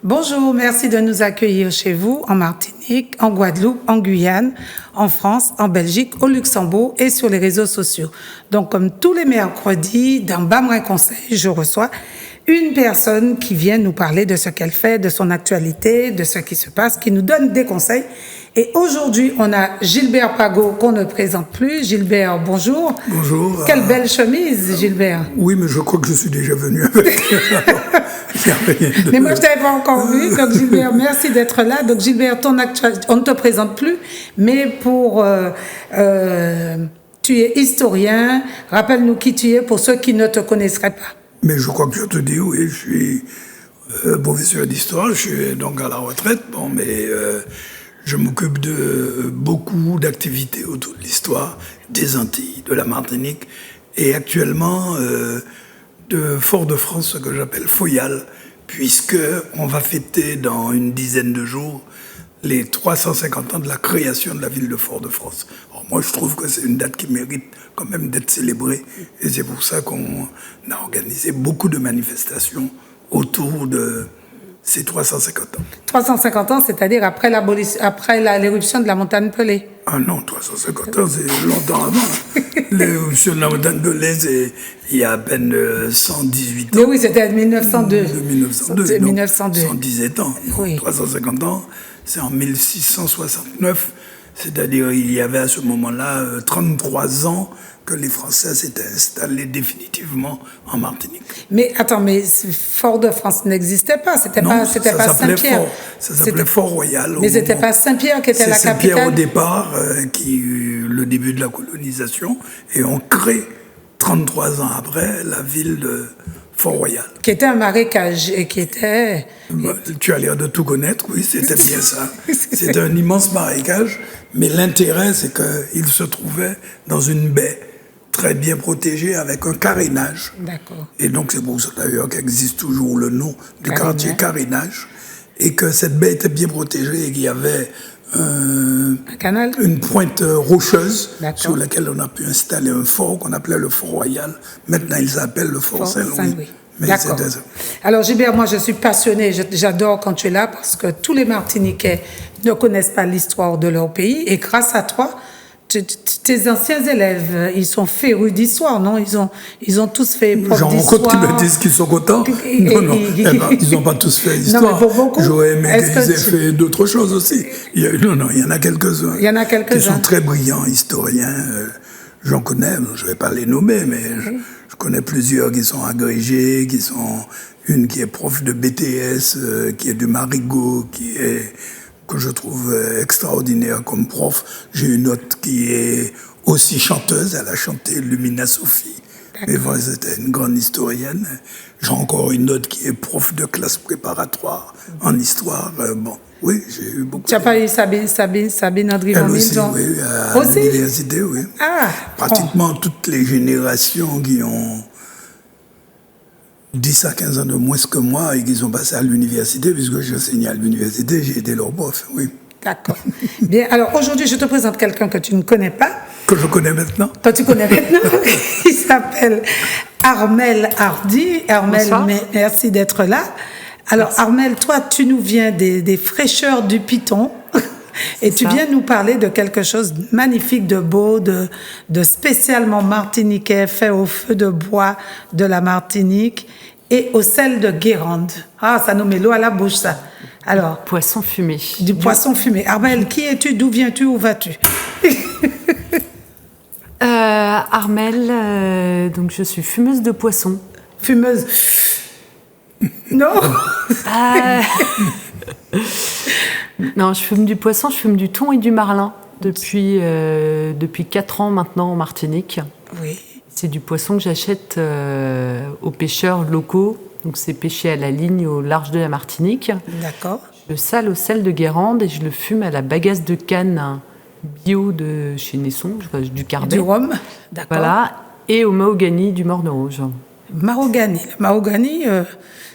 Bonjour, merci de nous accueillir chez vous, en Martinique, en Guadeloupe, en Guyane, en France, en Belgique, au Luxembourg et sur les réseaux sociaux. Donc, comme tous les mercredis, dans Bamrin Conseil, je reçois une personne qui vient nous parler de ce qu'elle fait, de son actualité, de ce qui se passe, qui nous donne des conseils. Et aujourd'hui, on a Gilbert Pagot, qu'on ne présente plus. Gilbert, bonjour. Bonjour. Quelle belle chemise, Gilbert. Oui, mais je crois que je suis déjà venu avec. Mais moi, je ne t'avais pas encore vu. Donc, Gilbert, merci d'être là. Donc, Gilbert, ton actualité, on ne te présente plus, mais tu es historien. Rappelle-nous qui tu es pour ceux qui ne te connaisseraient pas. Mais je crois que je te dis, oui, je suis professeur d'histoire, je suis donc à la retraite, je m'occupe de beaucoup d'activités autour de l'histoire des Antilles, de la Martinique, et actuellement de Fort-de-France, ce que j'appelle Foyal, puisque on va fêter dans une dizaine de jours les 350 ans de la création de la ville de Fort-de-France. Alors moi, je trouve que c'est une date qui mérite quand même d'être célébrée, et c'est pour ça qu'on a organisé beaucoup de manifestations autour de ces 350 ans. 350 ans, c'est-à-dire après l'éruption de la montagne Pelée. Ah non, 350 ans, c'est longtemps avant. L'éruption de la montagne Pelée, c'est il y a à peine 118 ans. Mais oui, c'était en 1902. De 1902. C'était 1902. 117 ans. Non, oui. 350 ans, c'est en 1669. C'est-à-dire, il y avait à ce moment-là 33 ans que les Français s'étaient installés définitivement en Martinique. Mais attends, mais Fort-de-France n'existait pas, c'était pas Saint-Pierre. Ça s'appelait Fort-Royal. Mais c'était pas Saint-Pierre qui était la capitale. C'est Saint-Pierre au départ qui eut le début de la colonisation, et on crée 33 ans après la ville de Fort-Royal. Qui était un marécage et qui était... Tu as l'air de tout connaître, oui, c'était bien ça. C'était un immense marécage, mais l'intérêt, c'est qu'il se trouvait dans une baie très bien protégée avec un carénage. D'accord. Et donc c'est pour ça d'ailleurs qu'existe toujours le nom du quartier carénage, et que cette baie était bien protégée et qu'il y avait un canal, une pointe rocheuse sur laquelle on a pu installer un fort qu'on appelait le Fort Royal. Maintenant, il s'appelle le Fort Saint-Louis. D'accord. Alors Gilbert, moi je suis passionnée, j'adore quand tu es là parce que tous les Martiniquais ne connaissent pas l'histoire de leur pays et grâce à toi, tes anciens élèves, ils sont férus d'histoire, non? Ils ont tous fait prof d'histoire. J'en rencontre qui me disent qu'ils sont contents. Non, ils n'ont pas tous fait histoire. Non, mais pour beaucoup. J'aurais aimé qu'ils aient fait d'autres choses aussi. Il y en a quelques-uns. Il y en a quelques-uns. Qui sont très brillants historiens. J'en connais, je ne vais pas les nommer, mais je connais plusieurs qui sont agrégés, une qui est prof de BTS, qui est du Marigot, que je trouve extraordinaire comme prof. J'ai une autre qui est aussi chanteuse, elle a chanté Lumina Sophie. Mais voilà, c'était une grande historienne. J'ai encore une autre qui est prof de classe préparatoire en histoire. Oui, j'ai eu beaucoup. Tu n'as pas eu Sabine Andrivan aussi, oui, à l'université, oui. Ah, pratiquement toutes les générations qui ont 10 à 15 ans de moins que moi et qui sont passés à l'université, puisque j'enseignais à l'université, j'ai été leur prof, oui. D'accord. Bien, alors aujourd'hui, je te présente quelqu'un que tu ne connais pas. Que je connais maintenant. Que tu connais maintenant. Il s'appelle Armelle Hardy. Armelle, merci d'être là. Alors Armelle, toi, tu nous viens des fraîcheurs du Piton. Et tu viens nous parler de quelque chose de magnifique, de beau, de spécialement martiniquais, fait au feu de bois de la Martinique et au sel de Guérande. Ah, ça nous met l'eau à la bouche, ça. Alors, poisson fumé. Du poisson fumé. Armelle, qui es-tu? D'où viens-tu? Où vas-tu? Armelle, donc je suis fumeuse de poisson. Fumeuse? Non. Non, je fume du poisson, je fume du thon et du marlin depuis 4 ans maintenant en Martinique. Oui. C'est du poisson que j'achète aux pêcheurs locaux. Donc c'est pêché à la ligne au large de la Martinique. D'accord. Je le sale au sel de Guérande et je le fume à la bagasse de canne bio de chez Nesson, du Carbet. Du rhum, d'accord. Voilà, et au mahogany du Morne-Rouge. Mahogany. Le mahogany,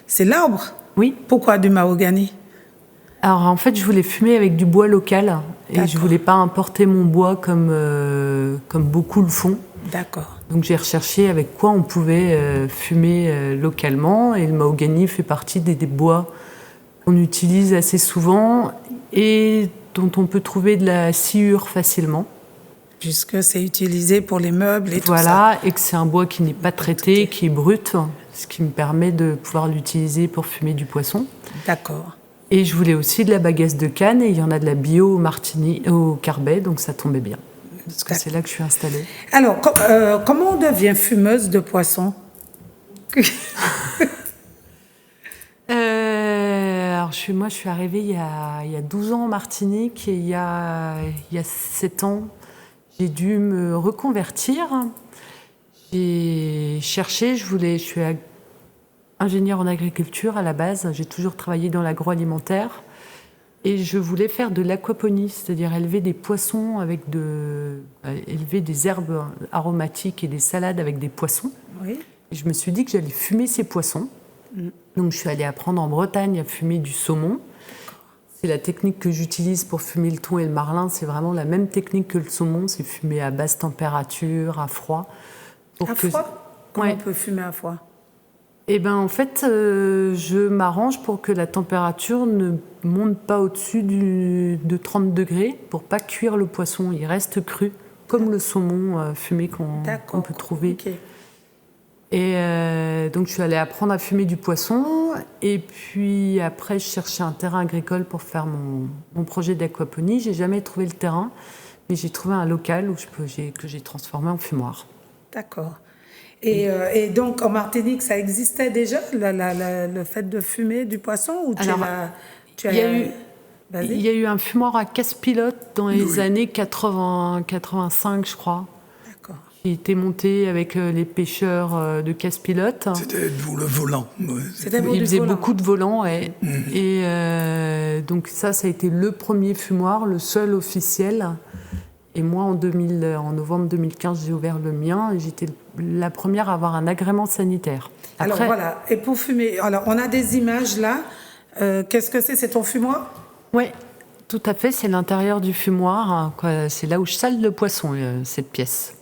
c'est l'arbre? Oui. Pourquoi du mahogany? Alors en fait, je voulais fumer avec du bois local et je voulais pas importer mon bois comme beaucoup le font. D'accord. Donc j'ai recherché avec quoi on pouvait fumer localement et le mahogany fait partie des bois qu'on utilise assez souvent et dont on peut trouver de la sciure facilement. Puisque c'est utilisé pour les meubles et tout ça. Voilà, et que c'est un bois qui n'est pas traité, qui est brut, ce qui me permet de pouvoir l'utiliser pour fumer du poisson. D'accord. Et je voulais aussi de la bagasse de canne, et il y en a de la bio au Carbet, donc ça tombait bien. Parce que c'est là que je suis installée. Alors, comment on devient fumeuse de poisson? Alors, moi, je suis arrivée il y a 12 ans en Martinique, et il y a 7 ans, j'ai dû me reconvertir. J'ai cherché, je suis ingénieure en agriculture à la base, j'ai toujours travaillé dans l'agroalimentaire et je voulais faire de l'aquaponie, c'est-à-dire élever des poissons élever des herbes aromatiques et des salades avec des poissons. Oui. Et je me suis dit que j'allais fumer ces poissons. Donc je suis allée apprendre en Bretagne à fumer du saumon. C'est la technique que j'utilise pour fumer le thon et le marlin. C'est vraiment la même technique que le saumon. C'est fumer à basse température, à froid. Froid? Comment on peut fumer à froid? Eh bien, en fait, je m'arrange pour que la température ne monte pas au-dessus de 30 degrés pour pas cuire le poisson. Il reste cru, comme le saumon fumé qu'on peut trouver. Okay. Et donc, je suis allée apprendre à fumer du poisson. Et puis, après, je cherchais un terrain agricole pour faire mon projet d'aquaponie. J'ai jamais trouvé le terrain, mais j'ai trouvé un local que j'ai transformé en fumoir. D'accord. Et donc, en Martinique, ça existait déjà, le fait de fumer du poisson? Ou il y a eu un fumoir à casse-pilote dans les années 85, je crois. Qui était monté avec les pêcheurs de casse-pilote. C'était pour le volant. Ouais. Ils faisaient beaucoup de volants. Ouais. Et donc ça a été le premier fumoir, le seul officiel. Et moi, en novembre 2015, j'ai ouvert le mien et j'étais la première à avoir un agrément sanitaire. Alors voilà, et pour fumer, alors on a des images là. Qu'est-ce que c'est? C'est ton fumoir? Oui, tout à fait. C'est l'intérieur du fumoir. C'est là où je sale le poisson, cette pièce.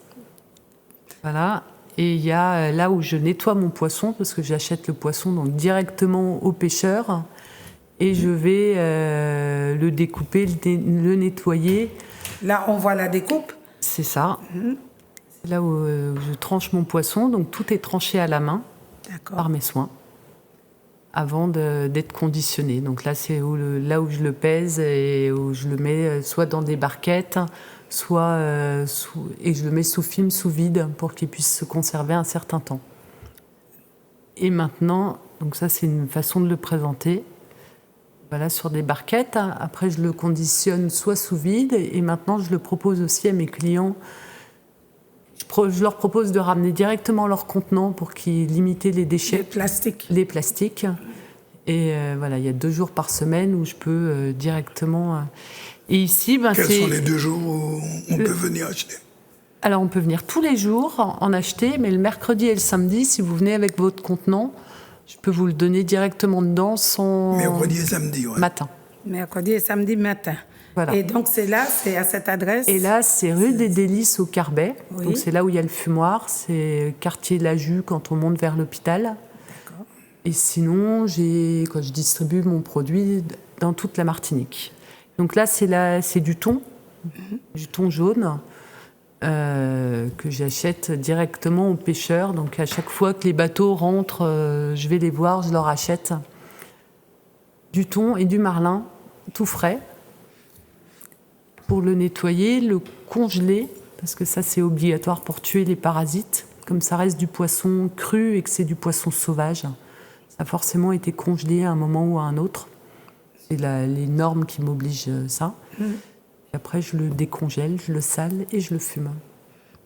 Voilà. Et il y a là où je nettoie mon poisson, parce que j'achète le poisson donc directement au pêcheur. Et je vais le découper, le nettoyer. Là, on voit la découpe. C'est ça. C'est là où je tranche mon poisson. Donc tout est tranché à la main par mes soins avant d'être conditionné. Donc là, c'est là où je le pèse et où je le mets soit dans des barquettes, soit et je le mets sous film, sous vide, pour qu'il puisse se conserver un certain temps. Et maintenant, donc ça, c'est une façon de le présenter. Voilà, sur des barquettes. Après, je le conditionne soit sous vide, et maintenant, je le propose aussi à mes clients. Je leur propose de ramener directement leur contenant pour qu'ils limitent les déchets. Les plastiques. Et voilà, il y a 2 jours par semaine où je peux directement... Et ici, quels sont les 2 jours où on peut venir acheter? Alors, on peut venir tous les jours en acheter, mais le mercredi et le samedi, si vous venez avec votre contenant, je peux vous le donner directement dedans sans... Mercredi et samedi, ouais. Matin. Mercredi et samedi matin. Voilà. Et donc, c'est à cette adresse? Et là, c'est rue des Délices au Carbet. Oui. Donc, c'est là où il y a le fumoir. C'est quartier La Jus quand on monte vers l'hôpital. D'accord. Et sinon, quand je distribue mon produit dans toute la Martinique. Donc là, c'est du thon, du thon jaune, que j'achète directement aux pêcheurs. Donc à chaque fois que les bateaux rentrent, je vais les voir, je leur achète du thon et du marlin, tout frais, pour le nettoyer, le congeler, parce que ça c'est obligatoire pour tuer les parasites. Comme ça reste du poisson cru et que c'est du poisson sauvage, ça a forcément été congelé à un moment ou à un autre. C'est les normes qui m'obligent ça. Et après, je le décongèle, je le sale et je le fume.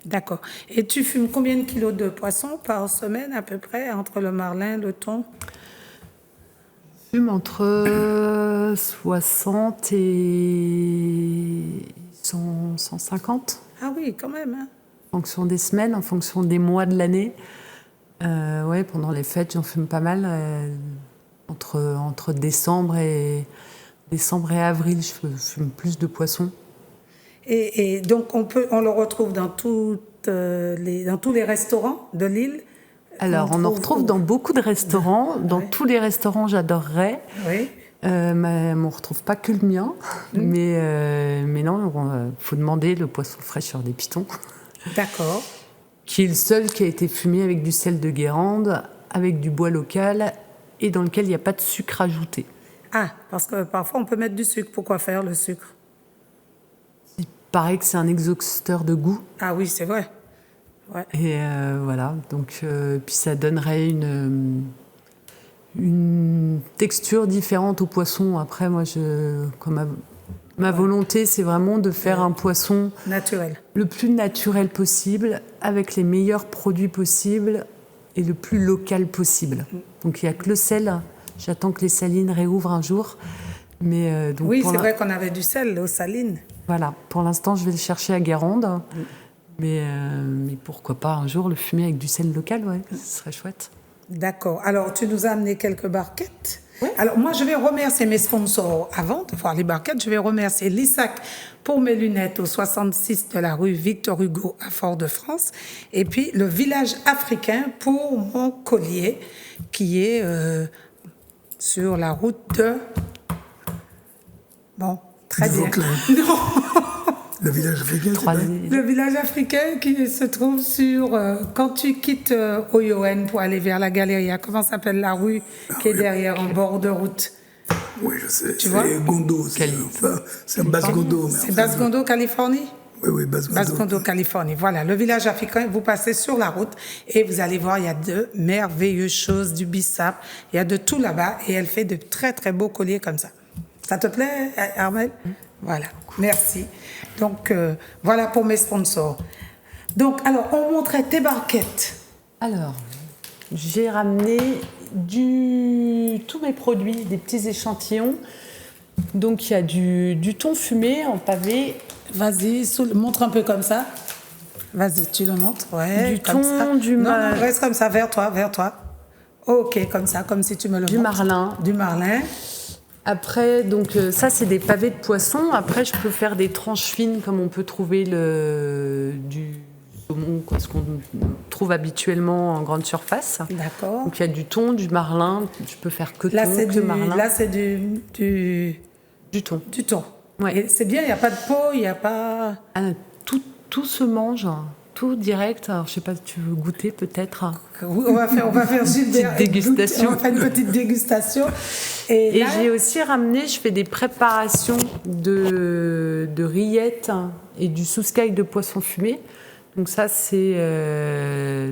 D'accord. Et tu fumes combien de kilos de poisson par semaine, à peu près, entre le marlin, le thon? Je fume entre 60 et 150. Ah oui, quand même. Hein. En fonction des semaines, en fonction des mois de l'année. Ouais, pendant les fêtes, j'en fume pas mal. Entre décembre et avril, je fume plus de poissons. Et donc, on le retrouve dans tous les restaurants de l'île? Alors, on en retrouve dans beaucoup de restaurants. Dans tous les restaurants, j'adorerais. Oui. Mais on ne retrouve pas que le mien. Mais non, il faut demander le poisson fraîcheur des Pitons. D'accord. Qui est le seul qui a été fumé avec du sel de Guérande, avec du bois local et dans lequel il n'y a pas de sucre ajouté. Ah, parce que parfois on peut mettre du sucre. Pourquoi faire le sucre? Il paraît que c'est un exhausteur de goût. Ah oui, c'est vrai. Ouais. Et voilà, donc puis ça donnerait une texture différente au poisson. Après, moi, ma volonté, c'est vraiment de faire un poisson naturel, le plus naturel possible, avec les meilleurs produits possibles et le plus local possible. Donc il n'y a que le sel. J'attends que les salines réouvrent un jour. Mais, donc, oui, c'est vrai qu'on avait du sel aux salines. Voilà, pour l'instant, je vais le chercher à Guérande. Mais pourquoi pas un jour le fumer avec du sel local, ouais, ce serait chouette. D'accord. Alors, tu nous as amené quelques barquettes. Oui. Alors, moi, je vais remercier mes sponsors avant de voir les barquettes. Je vais remercier Lissac pour mes lunettes au 66 de la rue Victor Hugo à Fort-de-France. Et puis, le Village Africain pour mon collier qui est sur la route de... Bon, très bien. Non. Le village africain, Le village africain qui se trouve sur... quand tu quittes Oyoen pour aller vers la Galeria, comment s'appelle la rue qui est derrière, en bord de route? Oui, je sais. Tu vois? C'est Gondo. C'est Basse-Gondo. C'est Basse-Gondo, Californie? Oui, Basse-Gondo. Basse-Gondo, Californie. Voilà, le village africain, vous passez sur la route et vous allez voir, il y a de merveilleuses choses, du bissap. Il y a de tout là-bas et elle fait de très, très beaux colliers comme ça. Ça te plaît, Armel? Voilà, merci. Donc, voilà pour mes sponsors. Donc, alors, on montrait tes barquettes. Alors, j'ai ramené tous mes produits, des petits échantillons. Donc, il y a du thon fumé en pavé. Vas-y, montre un peu comme ça. Vas-y, tu le montres. Ouais, du comme thon, ça. non, reste comme ça, vers toi. Ok, comme ça, comme si tu me le montres. Du marlin. Du marlin. Après, donc ça, c'est des pavés de poisson. Après, je peux faire des tranches fines, comme on peut trouver du saumon, ce qu'on trouve habituellement en grande surface. D'accord. Donc, il y a du thon, du marlin. Je peux faire que là, thon, que marlin. Là, c'est du thon. Du thon. Ouais. Et c'est bien, il n'y a pas de peau, il n'y a pas... Tout se mange, tout direct. Alors, je ne sais pas si tu veux goûter, peut-être. Oui, on va faire Gilbert. Dégustation. On va faire une petite dégustation. Et là... j'ai aussi ramené, je fais des préparations de rillettes et du souscaille de poisson fumé. Donc ça, c'est...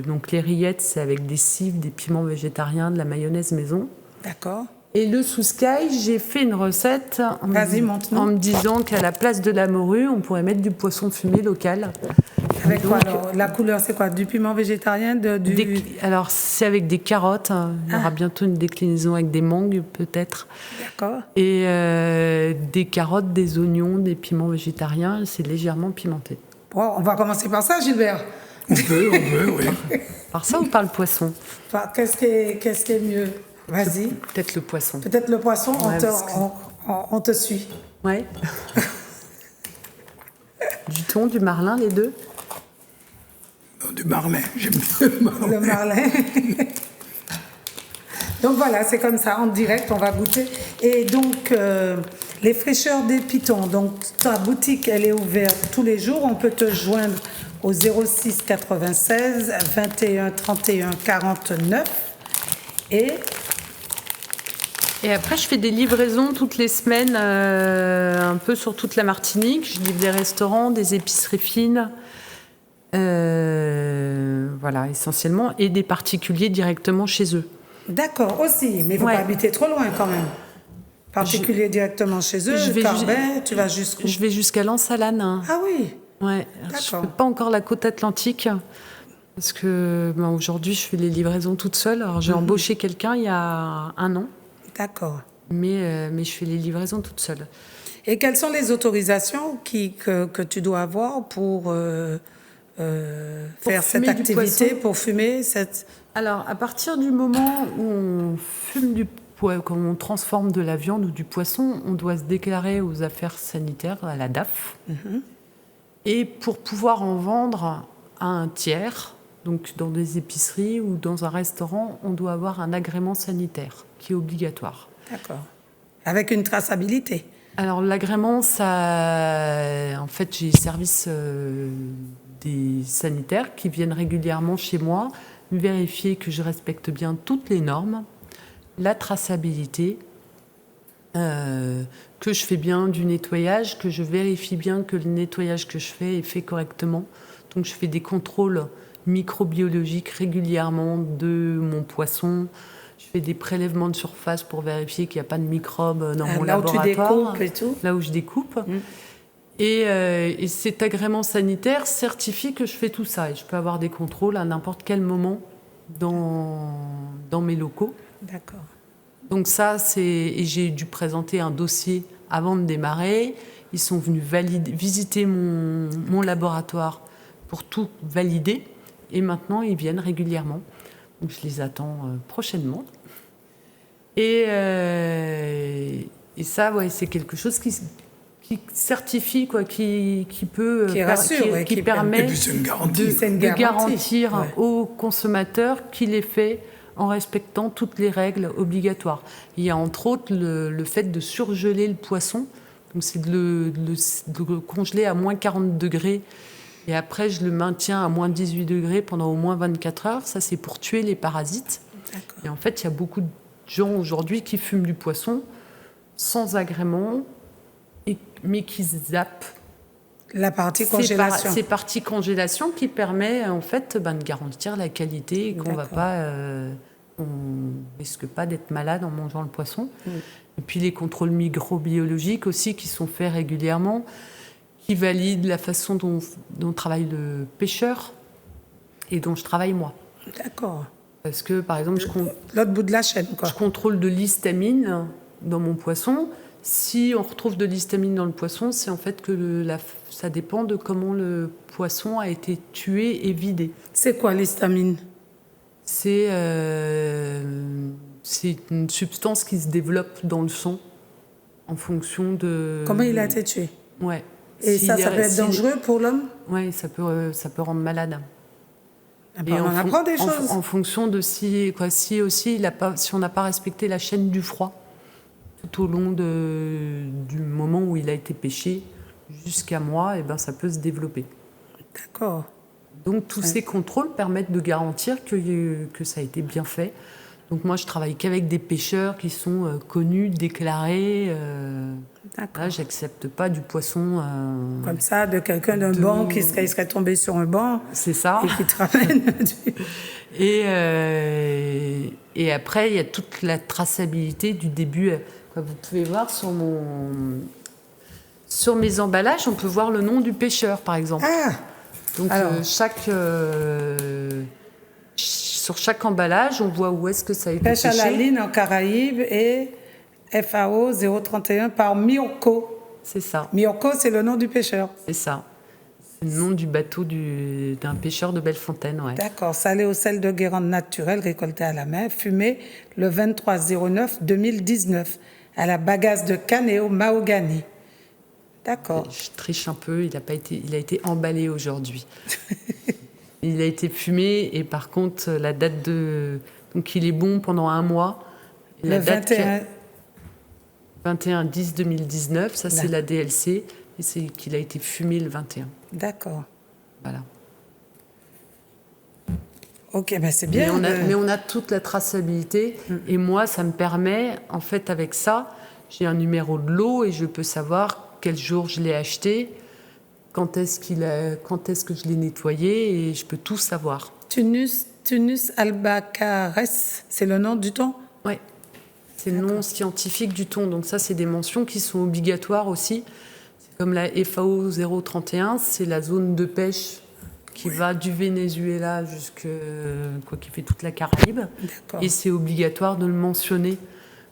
donc les rillettes, c'est avec des cives, des piments végétariens, de la mayonnaise maison. D'accord. Et le souscaille, j'ai fait une recette en me disant qu'à la place de la morue, on pourrait mettre du poisson fumé local. Avec quoi alors? La couleur, c'est quoi? Du piment végétarien Alors, c'est avec des carottes. Il y aura bientôt une déclinaison avec des mangues, peut-être. D'accord. Et des carottes, des oignons, des piments végétariens. C'est légèrement pimenté. Bon, on va commencer par ça, Gilbert. On peut, oui. Par ça ou par le poisson? Qu'est-ce qui est mieux? Vas-y. Peut-être le poisson. Peut-être le poisson, on te suit. Ouais. Du thon, du marlin, les deux? Non, du marlin, j'aime bien le marlin. Le marlin. Donc voilà, c'est comme ça, en direct, on va goûter. Et donc, les fraîcheurs des Pitons. Donc, ta boutique, elle est ouverte tous les jours. On peut te joindre au 06 96 21 31 49. Et après, je fais des livraisons toutes les semaines, un peu sur toute la Martinique. Je livre des restaurants, des épiceries fines, voilà, essentiellement, et des particuliers directement chez eux. D'accord, aussi, mais il ne faut pas habiter trop loin quand même. Particuliers directement chez eux, tu vas jusqu'où? Je vais jusqu'à Lens-Salane. Ah oui? Ouais, je ne fais pas encore la côte atlantique. Parce que aujourd'hui, je fais les livraisons toute seule. Alors, j'ai embauché quelqu'un il y a 1 an. D'accord. Mais je fais les livraisons toute seule. Et quelles sont les autorisations que tu dois avoir pour faire cette activité, pour fumer cette... Alors, à partir du moment où on fume quand on transforme de la viande ou du poisson, on doit se déclarer aux affaires sanitaires, à la DAF. Et pour pouvoir en vendre à un tiers, donc dans des épiceries ou dans un restaurant, on doit avoir un agrément sanitaire qui est obligatoire. D'accord. Avec une traçabilité. Alors l'agrément, ça, en fait, j'ai service des sanitaires qui viennent régulièrement chez moi vérifier que je respecte bien toutes les normes, la traçabilité, que je fais bien du nettoyage, que je vérifie bien que le nettoyage que je fais est fait correctement. Donc je fais des contrôles microbiologiques régulièrement de mon poisson. Je fais des prélèvements de surface pour vérifier qu'il n'y a pas de microbes dans mon laboratoire. Là où tu découpes et tout. Là où je découpe. Et cet agrément sanitaire certifie que je fais tout ça. Et je peux avoir des contrôles à n'importe quel moment dans mes locaux. D'accord. Donc ça, et j'ai dû présenter un dossier avant de démarrer. Ils sont venus visiter mon laboratoire pour tout valider. Et maintenant, ils viennent régulièrement. Donc je les attends prochainement. Et ça, ouais, c'est quelque chose qui certifie, quoi, qui peut... Qui rassure. Qui permet de garantir aux consommateurs qu'il est fait en respectant toutes les règles obligatoires. Il y a entre autres le fait de surgeler le poisson. Donc c'est de le congeler à moins 40 degrés. Et après, je le maintiens à moins 18 degrés pendant au moins 24 heures. Ça, c'est pour tuer les parasites. D'accord. Et en fait, il y a beaucoup de gens aujourd'hui qui fument du poisson sans agrément, mais qui zappent la partie congélation. C'est partie congélation qui permet en fait de garantir la qualité et qu'on va pas, on risque pas d'être malade en mangeant le poisson. Et puis les contrôles microbiologiques aussi qui sont faits régulièrement, qui valident la façon dont travaille le pêcheur et dont je travaille moi. D'accord. Parce que par exemple, l'autre bout de la chaîne, quoi. Je contrôle de l'histamine dans mon poisson. Si on retrouve de l'histamine dans le poisson, c'est en fait que ça dépend de comment le poisson a été tué et vidé. C'est quoi l'histamine ? C'est une substance qui se développe dans le sang en fonction de... Comment il a été tué ? Ouais. Et ça peut être dangereux pour l'homme ? Oui, ça peut rendre malade. Et on apprend des choses. En fonction de si on n'a pas respecté la chaîne du froid tout au long du moment où il a été pêché jusqu'à moi, et ça peut se développer. D'accord. Donc tous ces contrôles permettent de garantir que ça a été bien fait. Donc moi, je travaille qu'avec des pêcheurs qui sont connus, déclarés. Là, j'accepte pas du poisson... comme ça, de quelqu'un d'un banc qui serait tombé sur un banc. C'est ça. Et qui te ramène et après, il y a toute la traçabilité du début. Vous pouvez voir sur mes emballages, on peut voir le nom du pêcheur, par exemple. Ah. Donc sur chaque emballage, on voit où est-ce que ça a été pêché. Pêche à la ligne en Caraïbes et FAO 031 par Mioko. C'est ça. Mioko, c'est le nom du pêcheur. C'est ça. C'est le nom du bateau d'un pêcheur de Bellefontaine, ouais. D'accord. Salé au sel de Guérande naturel, récolté à la main, fumé le 23/09/2019 à la bagasse de canne et au mahogany. D'accord. Je triche un peu, il a été emballé aujourd'hui. Il a été fumé et par contre, la date donc il est bon pendant un mois. Et le 21/10/2019, ça c'est la DLC, et c'est qu'il a été fumé le 21. D'accord. Voilà. Ok, c'est bien. Mais on a toute la traçabilité, et moi, ça me permet, en fait, avec ça, j'ai un numéro de lot et je peux savoir quel jour je l'ai acheté, quand est-ce que je l'ai nettoyé, et je peux tout savoir. Tunus albacares, c'est le nom du thon ? Oui, c'est le nom scientifique du thon. Donc ça, c'est des mentions qui sont obligatoires aussi. C'est comme la FAO 031, c'est la zone de pêche qui va du Venezuela qui fait toute la Caraïbe. D'accord. Et c'est obligatoire de le mentionner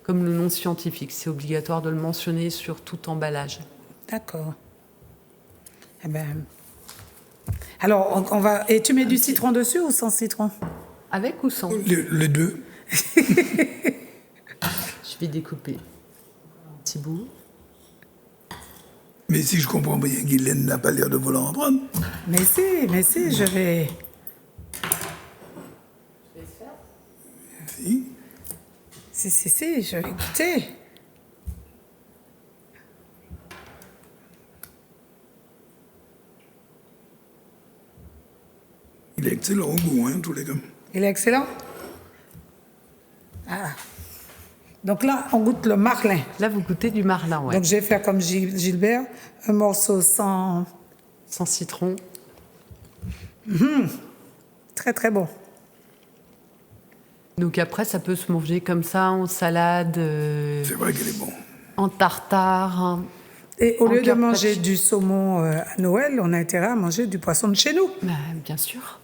comme le nom scientifique. C'est obligatoire de le mentionner sur tout emballage. D'accord. Alors, on va... Et tu mets du citron dessus ou sans citron ? Avec ou sans ? Les deux. Je vais découper un petit bout. Mais si je comprends bien, Guylaine n'a pas l'air de vouloir en prendre. Mais si, je vais... Si. Si, je vais goûter. excellent au goût, hein, tous les deux. Il est excellent. Ah. Donc là, on goûte le marlin. Là, vous goûtez du marlin, ouais. Donc je vais faire comme Gilbert, un morceau sans citron. Très très bon. Donc après, ça peut se manger comme ça, en salade. C'est vrai qu'il est bon. En tartare. Et au lieu de manger du saumon à Noël, on a intérêt à manger du poisson de chez nous. Bah, bien sûr.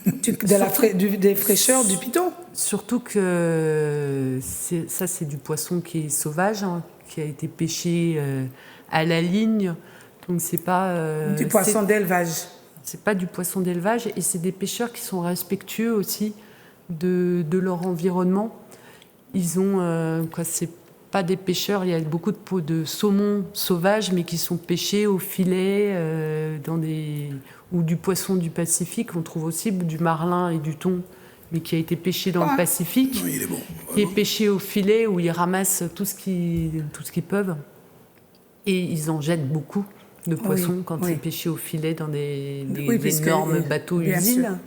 Des fraîcheurs du piton. Surtout que ça, c'est du poisson qui est sauvage, hein, qui a été pêché à la ligne. Donc c'est pas... Du poisson d'élevage. C'est pas du poisson d'élevage. Et c'est des pêcheurs qui sont respectueux aussi de leur environnement. Ils ont... c'est pas des pêcheurs, il y a beaucoup de saumon sauvage, mais qui sont pêchés au filet, ou du poisson du Pacifique. On trouve aussi du marlin et du thon, mais qui a été pêché dans le Pacifique, il est bon, qui est pêché au filet, où ils ramassent tout ce qu'ils peuvent. Et ils en jettent beaucoup de poissons quand c'est pêché au filet dans des énormes bateaux usines.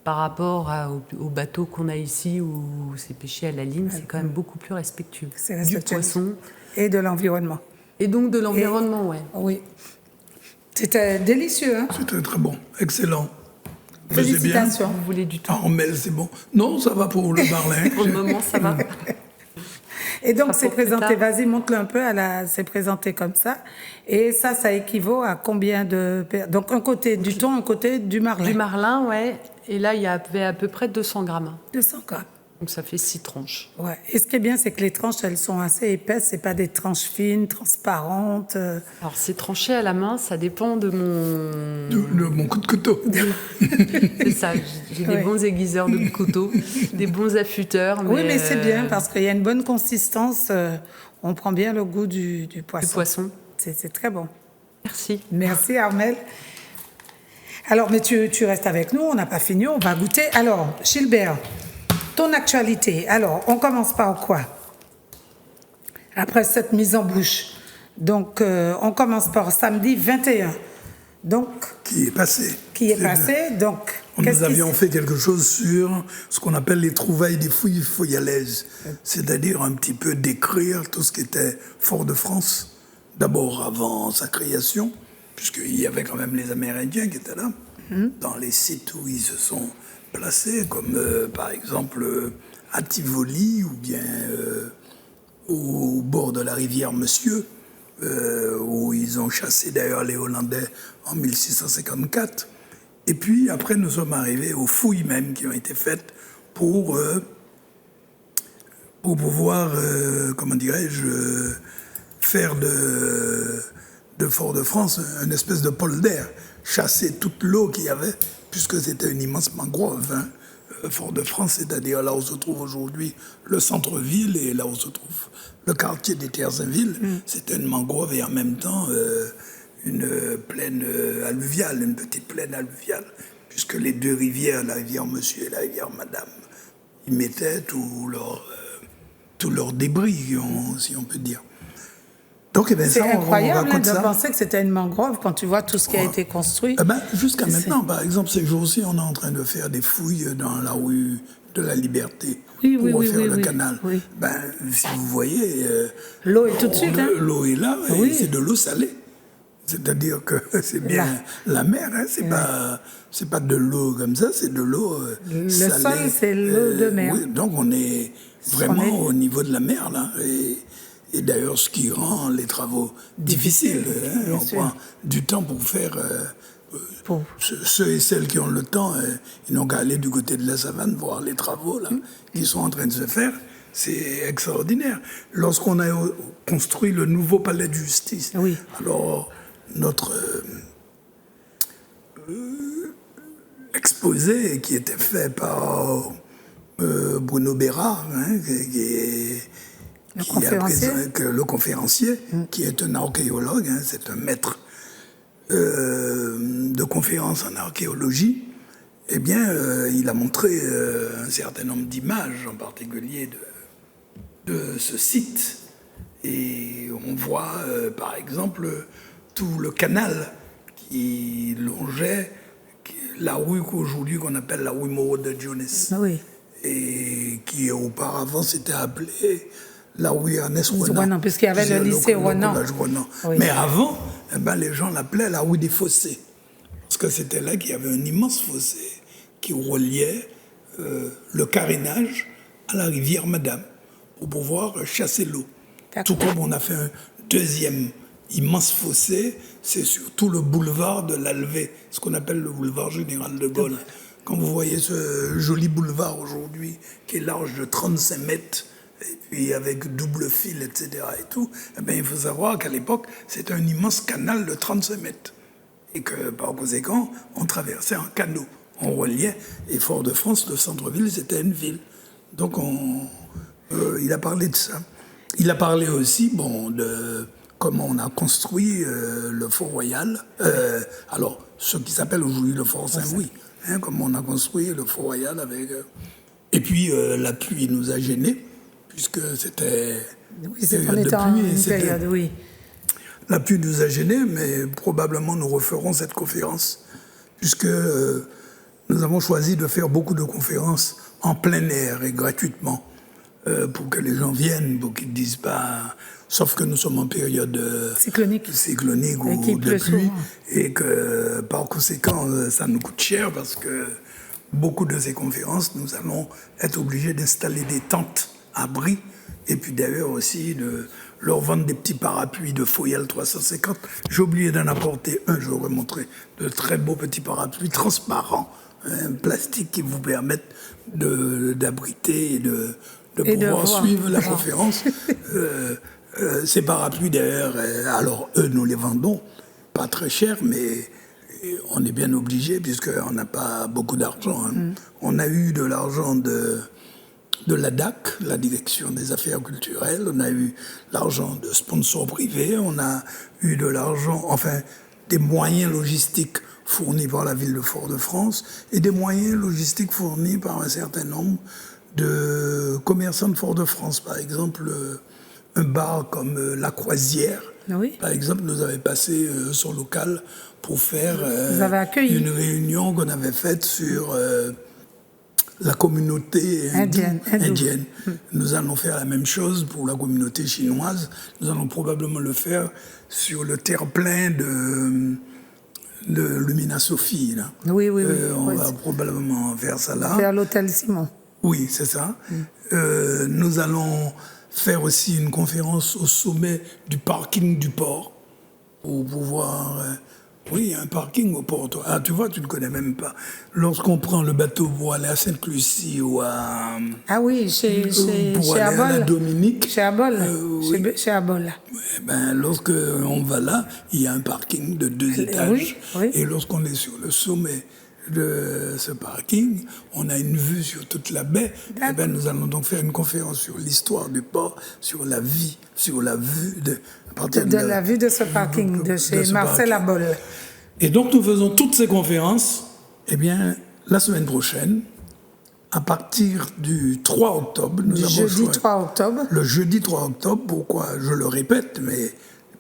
Par rapport aux bateaux qu'on a ici où c'est pêché à la ligne, c'est quand même beaucoup plus respectueux du poisson. Et de l'environnement. Et donc de l'environnement, oui. C'était délicieux, hein? C'était très bon, excellent. Félicitations. Vous voulez du thon? Armel, c'est bon. Non, ça va pour le marlin. Pour le moment, ça va. Et donc, c'est présenté, vas-y, montre-le un peu, c'est présenté comme ça. Et ça équivaut à combien de... Donc, un côté du thon, un côté du marlin. Du marlin, ouais. Et là, il y avait à peu près 200 grammes. 200 grammes. Donc, ça fait 6 tranches. Ouais. Et ce qui est bien, c'est que les tranches, elles sont assez épaisses. C'est pas des tranches fines, transparentes. Alors, c'est tranché à la main, ça dépend de mon... De mon coup de couteau. C'est ça, j'ai des bons aiguiseurs de couteau, des bons affûteurs. Oui, mais c'est bien parce qu'il y a une bonne consistance. On prend bien le goût du poisson. Du poisson. C'est très bon. Merci. Merci, Armel. Alors, mais tu restes avec nous, on n'a pas fini, on va goûter. Alors, Gilbert, ton actualité. Alors, on commence par quoi? Après cette mise en bouche. Donc, on commence par samedi 21. Donc, qui est passé. Donc, nous avions fait quelque chose sur ce qu'on appelle les trouvailles des fouilles foyalaises. C'est-à-dire un petit peu décrire tout ce qui était Fort-de-France. D'abord avant sa création, puisqu'il y avait quand même les Amérindiens qui étaient là, dans les sites où ils se sont placés, comme par exemple à Tivoli ou bien au bord de la rivière Monsieur, où ils ont chassé d'ailleurs les Hollandais en 1654. Et puis après, nous sommes arrivés aux fouilles même qui ont été faites pour pouvoir, comment dirais-je, faire de Fort-de-France une espèce de polder, chasser toute l'eau qu'il y avait, puisque c'était une immense mangrove. Hein. Fort-de-France, c'est-à-dire là où se trouve aujourd'hui le centre-ville et là où se trouve le quartier des Terres-Villes, c'était une mangrove et en même temps une plaine alluviale, une petite plaine alluviale, puisque les deux rivières, la rivière Monsieur et la rivière Madame, ils mettaient tous leurs débris, si on peut dire. Donc, c'est incroyable de penser que c'était une mangrove quand tu vois tout ce qui a été construit. Jusqu'à maintenant, par exemple, ces jours-ci, on est en train de faire des fouilles dans la rue de la Liberté pour refaire le canal. Oui. Si vous voyez... l'eau est tout de suite. L'eau est là, et c'est de l'eau salée. C'est-à-dire que c'est bien la mer, hein, c'est pas de l'eau comme ça, c'est de l'eau salée. Le sol, c'est l'eau de mer. Oui, donc on est vraiment au niveau de la mer, là. Et d'ailleurs, ce qui rend les travaux difficiles. Hein, on prend du temps pour faire... ceux et celles qui ont le temps, ils n'ont qu'à aller du côté de la savane voir les travaux là, qui sont en train de se faire. C'est extraordinaire. Lorsqu'on a construit le nouveau palais de justice, alors notre exposé qui était fait par Bruno Bérard, hein, le conférencier, qui est un archéologue, hein, c'est un maître de conférences en archéologie, eh bien, il a montré un certain nombre d'images, en particulier de ce site. Et on voit, par exemple, tout le canal qui longeait la rue qu'aujourd'hui qu'on appelle la rue Moreau de Dionys. Oui. Et qui auparavant s'était appelée la rue Ernest Renan. Renan, puisqu'il y avait le lycée Renan. Oui. Mais avant, les gens l'appelaient la rue des Fossés. Parce que c'était là qu'il y avait un immense fossé qui reliait le carénage à la rivière Madame pour pouvoir chasser l'eau. Tout comme on a fait un deuxième immense fossé, c'est sur tout le boulevard de l'Alvé, ce qu'on appelle le boulevard Général de Gaulle. Quand vous voyez ce joli boulevard aujourd'hui, qui est large de 35 mètres, et puis avec double fil, etc. et tout, il faut savoir qu'à l'époque, c'était un immense canal de 35 mètres. Et que, par conséquent, on traversait en canot. On reliait, et Fort-de-France, le centre-ville, c'était une ville. Donc, il a parlé de ça. Il a parlé aussi, de comment on a construit le Fort Royal. Alors, ce qui s'appelle aujourd'hui le Fort Saint-Louis. Comment on a construit le Fort Royal avec... Et puis, la pluie nous a gênés, puisque c'était... Oui, c'est en étant une période, oui. La pluie nous a gênés, mais probablement nous referons cette conférence, puisque nous avons choisi de faire beaucoup de conférences en plein air et gratuitement, pour que les gens viennent, pour qu'ils ne disent pas... Sauf que nous sommes en période cyclonique ou de pluie, et que par conséquent, ça nous coûte cher, parce que beaucoup de ces conférences, nous allons être obligés d'installer des tentes abris, et puis d'ailleurs aussi de leur vendre des petits parapluies de Foyal 350. J'ai oublié d'en apporter un, je vous montrer de très beaux petits parapluies transparents, plastique, qui vous permettent d'abriter et de pouvoir suivre la conférence. Ces parapluies d'ailleurs, alors eux nous les vendons pas très cher, mais on est bien obligé puisqu'on n'a pas beaucoup d'argent. On a eu de l'argent de la DAC, la Direction des Affaires Culturelles, on a eu l'argent de sponsors privés, on a eu de l'argent, enfin des moyens logistiques fournis par la ville de Fort-de-France et des moyens logistiques fournis par un certain nombre de commerçants de Fort-de-France. Par exemple, un bar comme La Croisière, par exemple, nous avait passé son local pour faire une réunion qu'on avait faite sur la communauté indienne. Nous allons faire la même chose pour la communauté chinoise. Nous allons probablement le faire sur le terre-plein de Lumina Sophie. Là. Oui. On va probablement faire ça là. Faire l'hôtel Simon. Oui, c'est ça. Nous allons faire aussi une conférence au sommet du parking du port pour pouvoir... oui, il y a un parking au port. Ah, tu vois, tu ne connais même pas. Lorsqu'on prend le bateau pour aller à Sainte-Lucie ou à... Ah oui, chez aller à la Dominique. Chez Abol. Chez Abol. Lorsque on va là, il y a un parking de 2 étages. Oui. Et lorsqu'on est sur le sommet de ce parking, on a une vue sur toute la baie. Nous allons donc faire une conférence sur l'histoire du port, sur la vie, sur la vue la vue de ce parking, de chez Marcel Abol. Et donc nous faisons toutes ces conférences, la semaine prochaine, à partir du 3 octobre. Le jeudi 3 octobre. Le jeudi 3 octobre, pourquoi je le répète, mais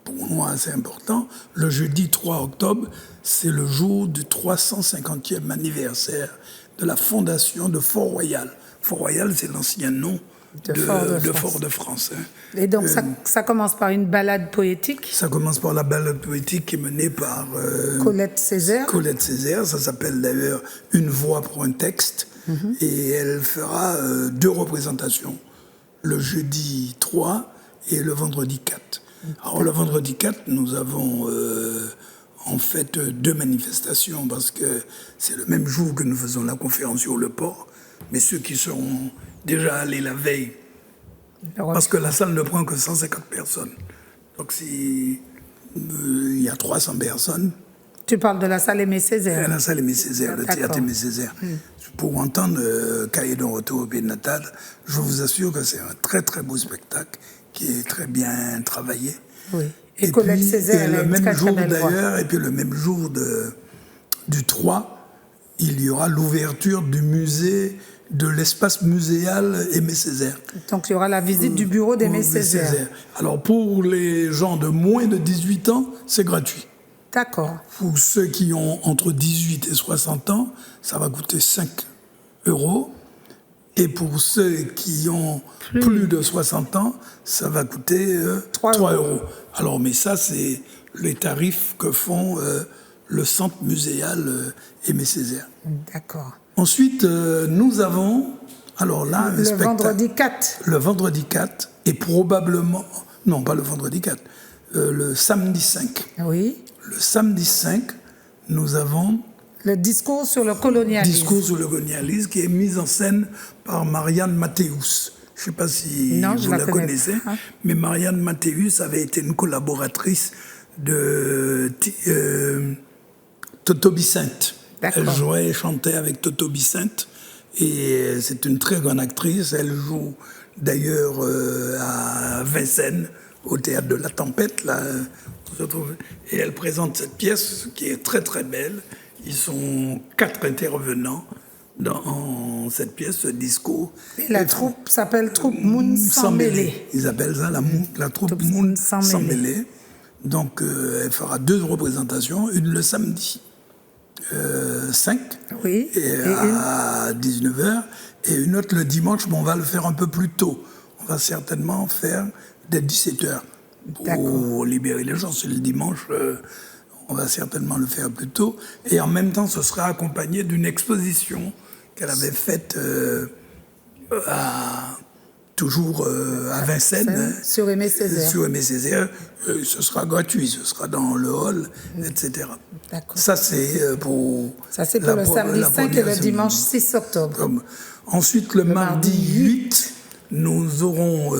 pour moi c'est important, le jeudi 3 octobre, c'est le jour du 350e anniversaire de la fondation de Fort-Royal. Fort-Royal, c'est l'ancien nom de Fort-de-France. Et donc ça commence par une balade poétique. Ça commence par la balade poétique qui est menée par Colette Césaire. Colette Césaire, ça s'appelle d'ailleurs Une voix pour un texte. Et elle fera 2 représentations, le jeudi 3 et le vendredi 4. Alors le vendredi 4, nous avons en fait 2 manifestations parce que c'est le même jour que nous faisons la conférence sur le port. Mais ceux qui seront déjà allés la veille, parce que la salle ne prend que 150 personnes. Donc s'il y a 300 personnes... Tu parles de la salle Aimé Césaire. La salle Aimé Césaire, le théâtre Aimé Césaire. Pour entendre Cahiers d'un retour au pays natal, je vous assure que c'est un très très beau spectacle qui est très bien travaillé. Oui. Et Colette Césaire, elle a une très très belle voix. Et puis le même jour du 3, il y aura l'ouverture du musée, de l'espace muséal Aimé Césaire. Donc il y aura la visite du bureau d'Aimé Césaire. Alors pour les gens de moins de 18 ans, c'est gratuit. D'accord. Pour ceux qui ont entre 18 et 60 ans, ça va coûter 5 euros. Et pour ceux qui ont plus de 60 ans, ça va coûter 3 euros. Alors, mais ça, c'est les tarifs que font le centre muséal Aimé Césaire. D'accord. Ensuite, nous avons, alors là, le vendredi 4. Le vendredi 4, et probablement, non, pas le vendredi 4, le samedi 5. Oui. Le samedi 5, nous avons le discours sur le colonialisme. Discours sur le colonialisme qui est mis en scène par Marianne Mathéus. Je ne sais pas si vous la connaissez, mais Marianne Mathéus avait été une collaboratrice de Toto Bicinte. Elle jouait et chantait avec Toto Bicinte. Et c'est une très grande actrice. Elle joue d'ailleurs à Vincennes, au Théâtre de la Tempête. Là, et elle présente cette pièce qui est très très belle. Ils sont 4 intervenants dans cette pièce, ce discours. Et la troupe s'appelle Troupe Moun Sans Mêlée. Ils appellent ça la troupe Moun Sans Mêlée. Donc elle fera 2 représentations, une le samedi 5 et à 19h et une autre le dimanche, mais on va le faire un peu plus tôt. On va certainement faire dès 17h pour libérer les gens. C'est le dimanche. On va certainement le faire plus tôt. Et en même temps, ce sera accompagné d'une exposition qu'elle avait faite toujours à Vincennes. Sur Aimé Césaire. Sur Aimé Césaire. Ce sera gratuit, ce sera dans le hall, etc. Ça, c'est pour... Ça, c'est pour le samedi 5 et le dimanche 6 octobre. Ensuite, le mardi 8, nous aurons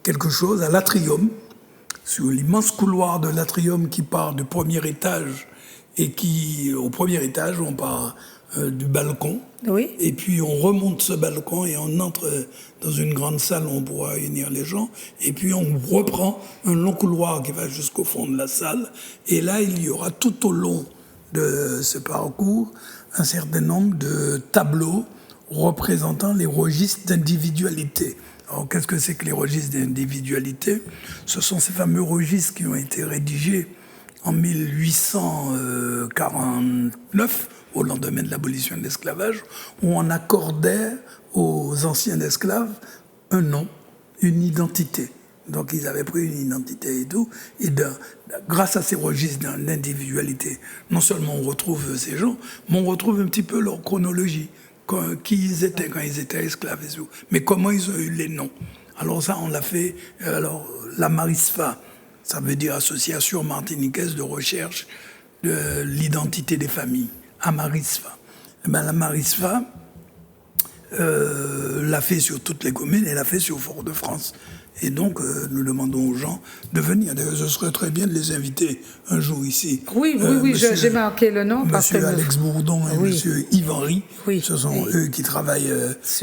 quelque chose à l'Atrium, sur l'immense couloir de l'Atrium qui part du premier étage et qui, au premier étage, on part du balcon. Oui. Et puis on remonte ce balcon et on entre dans une grande salle où on pourra réunir les gens. Et puis on reprend un long couloir qui va jusqu'au fond de la salle. Et là, il y aura tout au long de ce parcours un certain nombre de tableaux représentant les registres d'individualité. Alors, qu'est-ce que c'est que les registres d'individualité? Ce sont ces fameux registres qui ont été rédigés en 1849, au lendemain de l'abolition de l'esclavage, où on accordait aux anciens esclaves un nom, une identité. Donc, ils avaient pris une identité et tout. Et grâce à ces registres d'individualité, non seulement on retrouve ces gens, mais on retrouve un petit peu leur chronologie. Qui ils étaient quand ils étaient esclaves et tout. Mais comment ils ont eu les noms. Alors ça, on l'a fait. Alors, la MARISFA, ça veut dire Association martiniquaise de recherche de l'identité des familles. AMARISFA. Et bien, la MARISFA l'a fait sur toutes les communes et l'a fait sur Fort-de-France. Et donc, nous demandons aux gens de venir. D'ailleurs, ce serait très bien de les inviter un jour ici. Oui, j'ai marqué le nom. Monsieur Alex Bourdon et monsieur Yves Henry, ce sont eux qui travaillent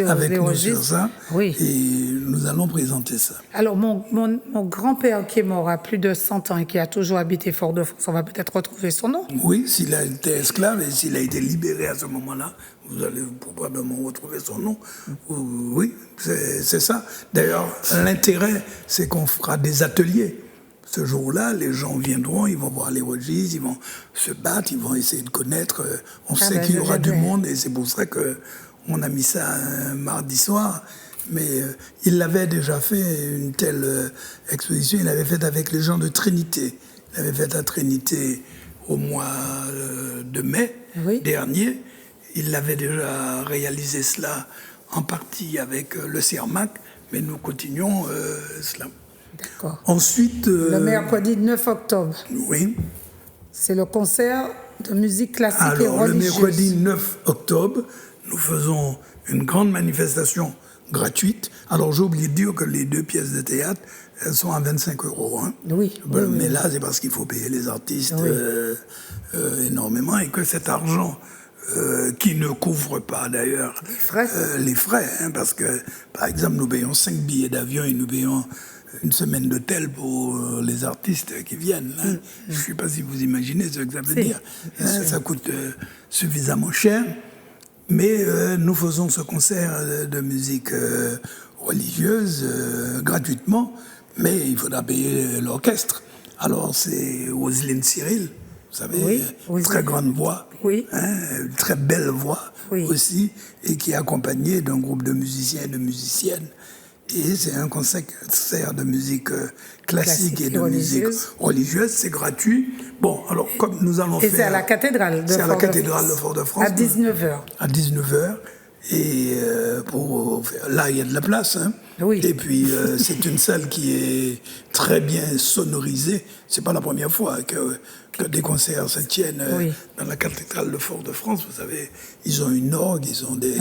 avec nous sur ça. Oui. Et nous allons présenter ça. Alors, mon grand-père qui est mort à plus de 100 ans et qui a toujours habité Fort-de-France, on va peut-être retrouver son nom. Oui, s'il a été esclave et s'il a été libéré à ce moment-là, vous allez probablement retrouver son nom. Oui, c'est ça. D'ailleurs, l'intérêt, c'est qu'on fera des ateliers. Ce jour-là, les gens viendront, ils vont voir les registres, ils vont se battre, ils vont essayer de connaître. On sait qu'il y aura du monde et c'est pour ça qu'on a mis ça un mardi soir. Mais il l'avait déjà fait, une telle exposition, il l'avait faite avec les gens de Trinité. Il l'avait faite à Trinité au mois de mai dernier. Il avait déjà réalisé cela en partie avec le CERMAC, mais nous continuons cela. D'accord. Ensuite... le mercredi 9 octobre. Oui. C'est le concert de musique classique et religieuse. Alors, le mercredi 9 octobre, nous faisons une grande manifestation gratuite. Alors, j'ai oublié de dire que les 2 pièces de théâtre, elles sont à 25 €. Hein. Oui. Mais là, c'est parce qu'il faut payer les artistes énormément et que cet argent... qui ne couvre pas d'ailleurs les frais, hein, parce que par exemple nous payons 5 billets d'avion et nous payons une semaine d'hôtel pour les artistes qui viennent. Hein. Je ne sais pas si vous imaginez ce que ça veut dire. Hein, ça coûte suffisamment cher, mais nous faisons ce concert de musique religieuse gratuitement, mais il faudra payer l'orchestre. Alors, c'est Roselyne Cyril, vous savez, Oui, très grande voix, oui. une très belle voix Oui. aussi, et qui est accompagnée d'un groupe de musiciens et de musiciennes. Et c'est un concert de musique classique et de musique religieuse. C'est gratuit. Bon, alors, comme nous allons faire... Et c'est à la cathédrale de Fort-de-France. C'est à la cathédrale de Fort-de-France. À 19h. À 19h. Et là, il y a de la place. Hein. Oui. Et puis, c'est une salle qui est très bien sonorisée. C'est pas la première fois que des concerts se tiennent dans la cathédrale de Fort-de-France. Vous savez, ils ont une orgue, ils ont des,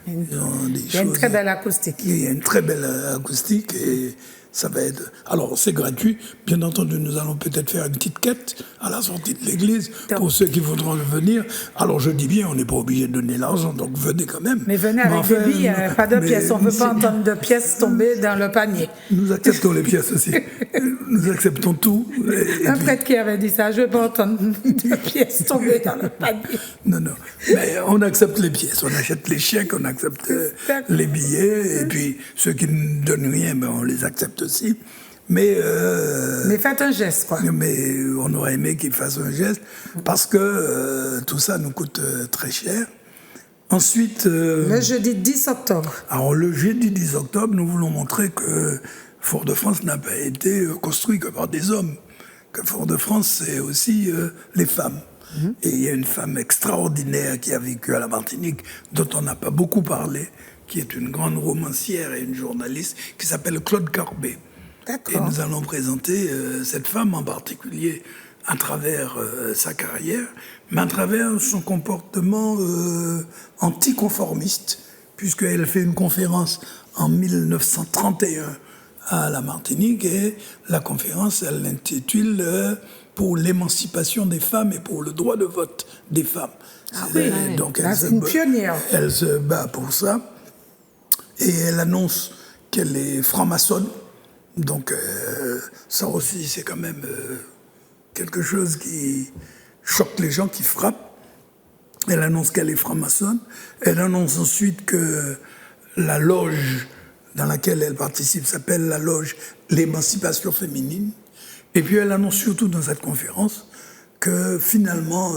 il y a une très belle acoustique. Il y a une très belle acoustique et ça va être... Alors, c'est gratuit. Bien entendu, nous allons peut-être faire une petite quête à la sortie de l'église pour ceux qui voudront venir. Alors, je dis bien, on n'est pas obligé de donner l'argent, donc venez quand même. Mais venez avec des billes, pas de pièces. On ne veut pas entendre de pièces tomber dans le panier. Nous acceptons les pièces aussi. Nous acceptons tout. Un prêtre qui avait dit ça, je ne veux pas entendre de pièces tomber dans le panier. Non. Mais on accepte les pièces. On achète les chèques, on accepte les billets. Et puis, ceux qui ne donnent rien, ben, on les accepte aussi. Mais faites un geste, quoi. Mais on aurait aimé qu'ils fassent un geste parce que tout ça nous coûte très cher. Ensuite... le jeudi 10 octobre. Alors, le jeudi 10 octobre, nous voulons montrer que Fort-de-France n'a pas été construit que par des hommes. Que Fort-de-France, c'est aussi les femmes. Et il y a une femme extraordinaire qui a vécu à la Martinique, dont on n'a pas beaucoup parlé, qui est une grande romancière et une journaliste, qui s'appelle Claude Carbet. Et nous allons présenter cette femme en particulier à travers sa carrière, mais à travers son comportement anticonformiste, puisqu'elle fait une conférence en 1931 à la Martinique, et la conférence, elle l'intitule pour l'émancipation des femmes et pour le droit de vote des femmes. Donc c'est une pionnière. Elle se bat pour ça, et elle annonce qu'elle est franc-maçonne. Donc ça aussi, c'est quand même quelque chose qui choque les gens, qui frappe. Elle annonce qu'elle est franc-maçonne. Elle annonce ensuite que la loge dans laquelle elle participe s'appelle la loge L'Émancipation féminine. Et puis elle annonce surtout dans cette conférence que finalement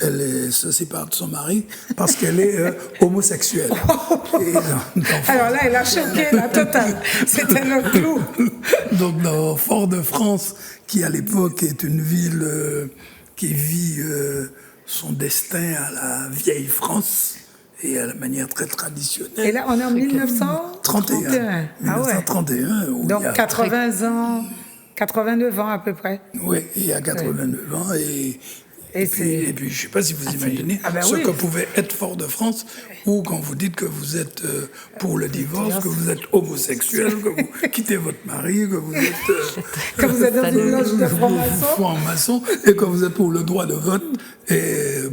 elle se sépare de son mari parce qu'elle est homosexuelle. Alors là, elle a choqué la totale. C'était le clou. Donc dans Fort-de-France, qui à l'époque est une ville qui vit son destin à la vieille France et à la manière très traditionnelle. Et là, on est en 1931. 1931. Donc 80 ans, 89 ans à peu près. Oui, il y a 89 ans et puis, je ne sais pas si vous imaginez que pouvait être Fort-de-France, ou quand vous dites que vous êtes pour le divorce, que vous êtes homosexuel, que vous quittez votre mari, que vous êtes dans une loge de franc-maçon, et que vous êtes pour le droit de vote. Et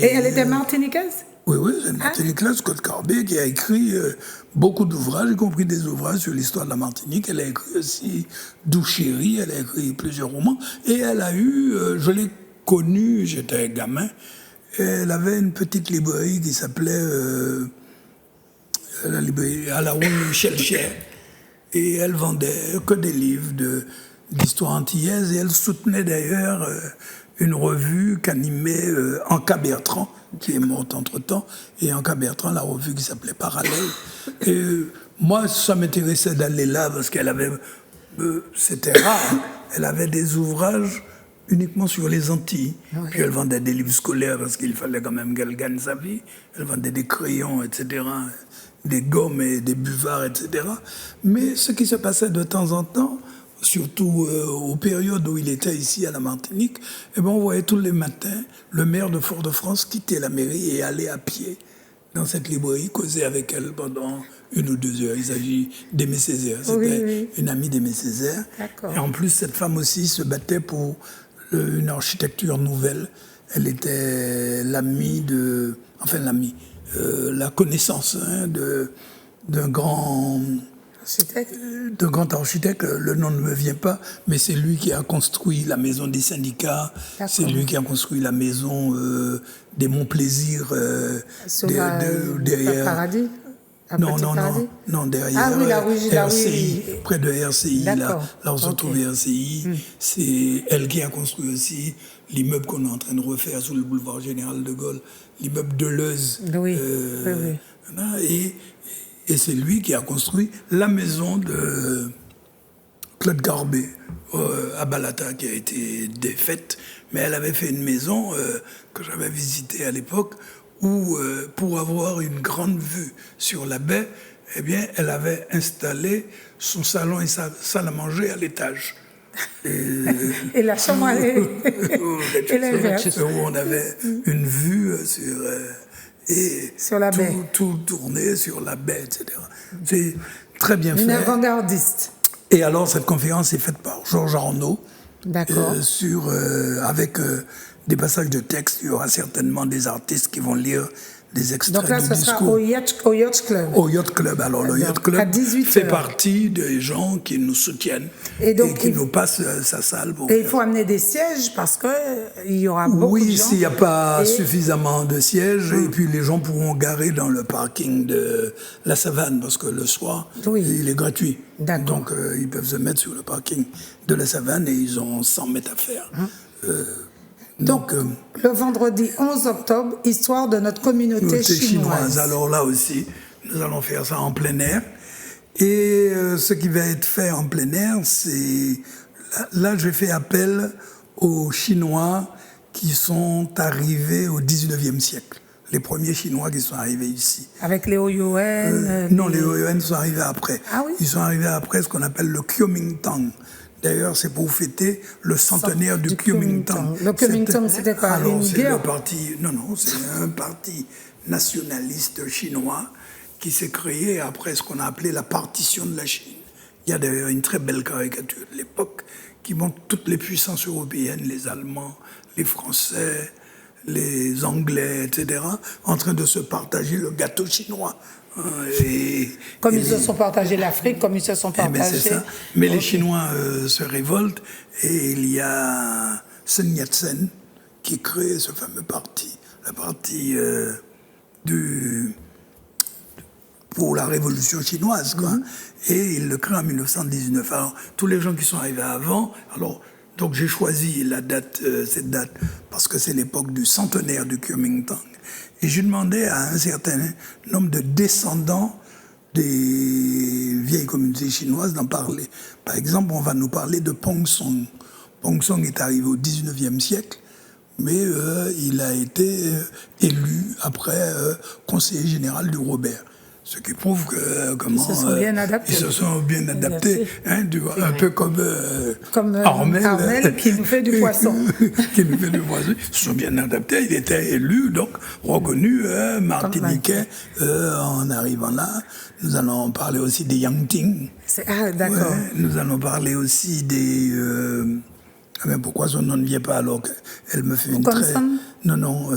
elle était martiniquaise? Oui, c'est une Martiniquaise, Claude Carbet, qui a écrit beaucoup d'ouvrages, y compris des ouvrages sur l'histoire de la Martinique. Elle a écrit aussi Douchéry, elle a écrit plusieurs romans, et elle a eu, je l'ai connue, j'étais gamin, elle avait une petite librairie qui s'appelait la librairie à la rue Michel Cher, et elle vendait que des livres d'histoire antillaise, et elle soutenait d'ailleurs une revue qu'animait Anka Bertrand, qui est morte entre-temps, et Anka Bertrand, la revue qui s'appelait Parallèle. Et moi, ça m'intéressait d'aller là, parce qu'elle avait... c'était rare, elle avait des ouvrages uniquement sur les Antilles. Puis elle vendait des livres scolaires, parce qu'il fallait quand même qu'elle gagne sa vie. Elle vendait des crayons, etc., des gommes et des buvards, etc. Mais ce qui se passait de temps en temps, surtout aux périodes où il était ici à la Martinique, on voyait tous les matins le maire de Fort-de-France quitter la mairie et aller à pied dans cette librairie, causer avec elle pendant 1 ou 2 heures. Il s'agit d'Aimé Césaire. C'était une amie d'Aimé Césaire. Et en plus, cette femme aussi se battait pour une architecture nouvelle. Elle était la connaissance d'un grand architecte, le nom ne me vient pas, mais c'est lui qui a construit la maison des syndicats, c'est lui qui a construit la maison des Monts Plaisir derrière Paradis. Non, derrière Ah oui, la rue RCI, près de RCI, là on se trouve RCI. C'est elle qui a construit aussi l'immeuble qu'on est en train de refaire sur le boulevard Général de Gaulle, l'immeuble Deleuze. Oui. Et c'est lui qui a construit la maison de Claude Garbet à Balata, qui a été défaite, mais elle avait fait une maison que j'avais visitée à l'époque, où, pour avoir une grande vue sur la baie, eh bien, elle avait installé son salon et sa salle à manger à l'étage. Et la chambre et où on avait une vue sur la baie. Tout tourné sur la baie, etc. C'est très bien fait. Une avant-gardiste. Et alors, cette conférence est faite par Georges Arnaud. D'accord. Avec des passages de texte, il y aura certainement des artistes qui vont lire des extraits du discours. Donc là, ce sera au Yacht Club. Au Yacht Club. Alors, le Yacht Club à 18 fait heures. partie des gens qui nous soutiennent et qui nous passent sa salle. Et il faut amener des sièges parce qu'il y aura beaucoup de gens. Oui, s'il n'y a pas suffisamment de sièges, et puis les gens pourront garer dans le parking de la Savane, parce que le soir, il est gratuit. Donc, ils peuvent se mettre sur le parking de la Savane et ils ont 100 mètres à faire. Donc, le vendredi 11 octobre, histoire de notre communauté chinoise. Alors là aussi, nous allons faire ça en plein air. Et ce qui va être fait en plein air, c'est... Là, j'ai fait appel aux Chinois qui sont arrivés au 19e siècle. Les premiers Chinois qui sont arrivés ici. Avec les Ouyuan Non, les Ouyuan sont arrivés après. Ah oui? Ils sont arrivés après ce qu'on appelle le Kuomintang. D'ailleurs, c'est pour fêter le centenaire du Kuomintang. Le Kuomintang, c'était quoi? Alors, c'est le parti... Non, c'est un parti nationaliste chinois qui s'est créé après ce qu'on a appelé la partition de la Chine. Il y a d'ailleurs une très belle caricature de l'époque qui montre toutes les puissances européennes, les Allemands, les Français, les Anglais, etc., en train de se partager le gâteau chinois. Comme ils se sont partagés l'Afrique, comme ils se sont partagés... c'est ça. Mais les Chinois se révoltent et il y a Sun Yat-sen qui crée ce fameux parti, le parti pour la révolution chinoise, quoi. Et il le crée en 1919. Alors, tous les gens qui sont arrivés avant... Donc j'ai choisi cette date parce que c'est l'époque du centenaire du Kuomintang. Et je demandais à un certain nombre de descendants des vieilles communautés chinoises d'en parler. Par exemple, on va nous parler de Pong Song. Pong Song est arrivé au 19e siècle, mais il a été élu après conseiller général du Robert. Ce qui prouve que ils se sont bien adaptés. Ils se sont bien adaptés, un peu comme Armel qui nous fait du poisson. Qui nous fait du poisson. Ils se sont bien adaptés. Il était élu, donc reconnu martiniquais en arrivant là. Nous allons parler aussi des Yangting. Ah, d'accord. Nous allons parler aussi des... mais pourquoi son nom ne vient pas alors qu'elle me fait une très... Non,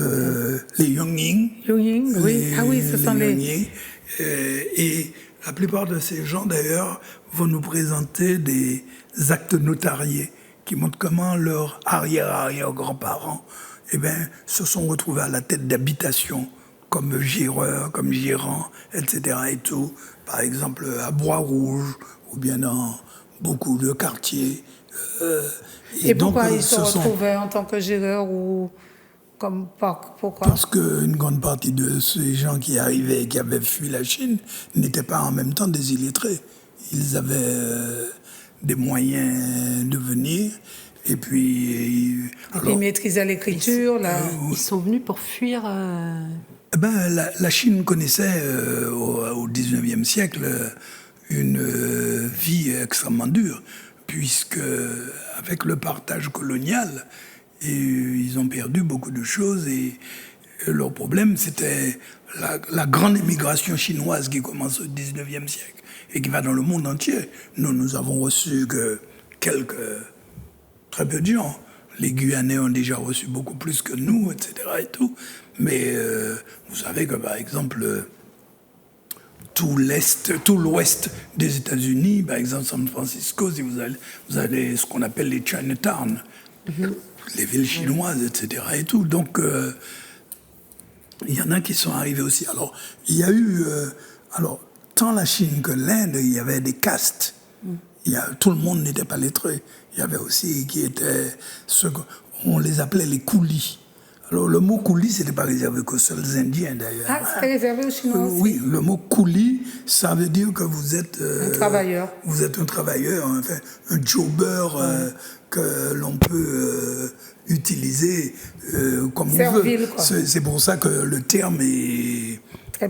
les Yongying. Yongying, oui. Ah oui, ce sont les... Yongying. Et la plupart de ces gens, d'ailleurs, vont nous présenter des actes notariés qui montrent comment leurs arrière-grands-parents se sont retrouvés à la tête d'habitations comme géreurs, comme gérants, etc. et tout. Par exemple, à Bois-Rouge, ou bien dans beaucoup de quartiers. Et pourquoi ils se retrouvaient en tant que géreurs ou... Pourquoi? Parce qu'une grande partie de ces gens qui arrivaient et qui avaient fui la Chine n'étaient pas en même temps des illettrés. Ils avaient des moyens de venir et puis... Ils maîtrisaient l'écriture. Ils sont venus pour fuir... La Chine connaissait au 19e siècle une vie extrêmement dure, puisque avec le partage colonial... Et ils ont perdu beaucoup de choses et leur problème, c'était la grande émigration chinoise qui commence au 19e siècle et qui va dans le monde entier. Nous avons reçu que très peu de gens. Les Guyanais ont déjà reçu beaucoup plus que nous, etc. et tout. Mais vous savez que, par exemple, tout l'ouest des États-Unis, par exemple San Francisco, si vous avez ce qu'on appelle les Chinatown, les villes chinoises, etc. et tout. Donc, il y en a qui sont arrivés aussi. Alors, il y a eu Alors, tant la Chine que l'Inde, il y avait des castes. Tout le monde n'était pas lettré. Il y avait aussi qui étaient on les appelait les coulis. Alors, le mot coulis, ce n'était pas réservé qu'aux seuls Indiens, d'ailleurs. Ah, c'était réservé aux Chinois aussi? Oui, le mot coulis, ça veut dire que vous êtes... un travailleur. Vous êtes un travailleur, enfin, un jobber que l'on peut utiliser comme Servile, on veut. C'est pour ça que le terme est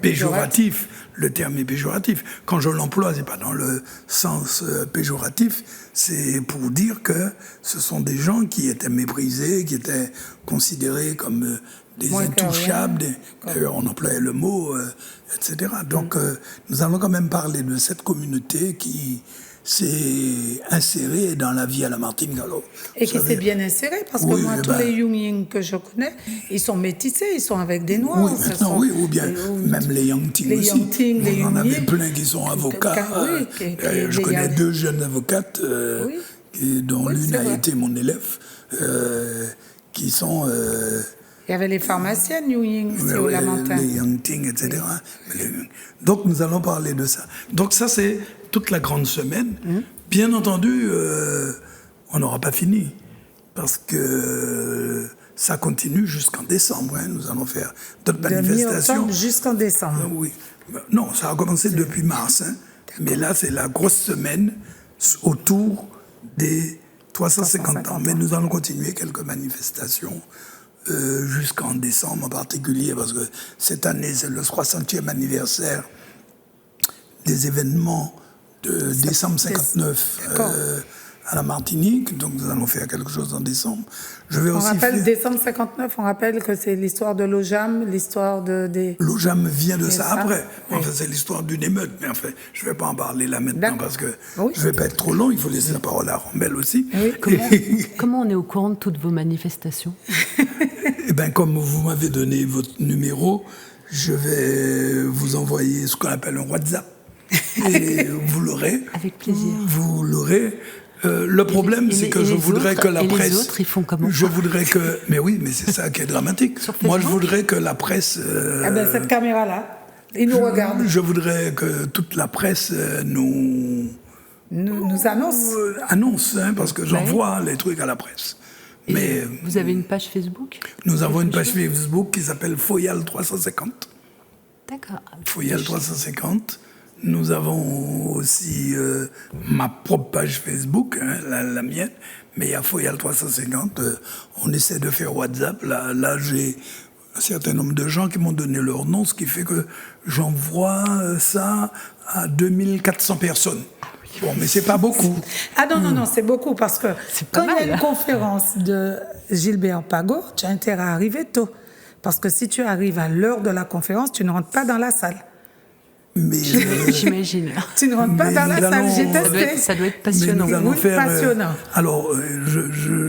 péjoratif. Le terme est péjoratif. Quand je l'emploie, c'est pas dans le sens péjoratif, c'est pour dire que ce sont des gens qui étaient méprisés, qui étaient considérés comme des moins intouchables. D'ailleurs, on employait le mot, etc. Donc, nous allons quand même parler de cette communauté qui s'est insérée dans la vie à la Martinique. Alors, et qui s'est bien insérée, parce que moi, tous les Yungying que je connais, ils sont métissés, ils sont avec des Noirs. Oui, maintenant, oui, ou bien même les Yangting aussi. Yangting, les on en avait Yungying. plein qui sont avocats. Je connais 2 jeunes avocates, dont l'une a été mon élève, qui sont... il y avait les pharmaciennes Yungying, c'est au Lamentin. Les Yangting, etc. Donc, nous allons parler de ça. Donc, ça, c'est toute la grande semaine. Bien entendu, on n'aura pas fini, parce que ça continue jusqu'en décembre. Nous allons faire d'autres manifestations. Jusqu'en décembre. Oui. Non, ça a commencé depuis mars. Mais là, c'est la grosse semaine autour des 350 ans. Mais nous allons continuer quelques manifestations jusqu'en décembre en particulier, parce que cette année, c'est le 60e anniversaire des événements de décembre 59 à la Martinique. Donc, nous allons faire quelque chose en décembre. On rappelle, décembre 59, on rappelle que c'est l'histoire de l'OJAM, l'histoire des... L'OJAM vient de ça après. Enfin, c'est l'histoire d'une émeute, mais enfin, je ne vais pas en parler là maintenant parce que je ne vais pas être trop long. Il faut laisser la parole à Armelle aussi. Comment on est au courant de toutes vos manifestations? Eh bien, comme vous m'avez donné votre numéro, je vais vous envoyer ce qu'on appelle un WhatsApp. Et vous l'aurez. Avec plaisir. Vous l'aurez. Le problème, c'est que je voudrais que la presse... Et les autres, ils font comment? Je voudrais que... Mais oui, mais c'est ça qui est dramatique. Moi, je voudrais que la presse... cette caméra-là, ils nous regardent. Je voudrais que toute la presse nous annonce. Annonce, parce que j'envoie les trucs à la presse. Mais vous avez une page Facebook? Nous avons une page Facebook qui s'appelle Foyal 350. D'accord. Foyal 350. Nous avons aussi ma propre page Facebook, la mienne, mais il y a Foyal 350. On essaie de faire WhatsApp. Là, j'ai un certain nombre de gens qui m'ont donné leur nom, ce qui fait que j'envoie ça à 2400 personnes. Bon, mais c'est pas beaucoup. Ah non, c'est beaucoup, parce que quand il y a une conférence de Gilbert Pagot, tu as intérêt à arriver tôt. Parce que si tu arrives à l'heure de la conférence, tu ne rentres pas dans la salle. Mais j'imagine. Tu ne rentres pas dans la salle, j'ai testé. Ça doit être passionnant. Passionnant. Alors,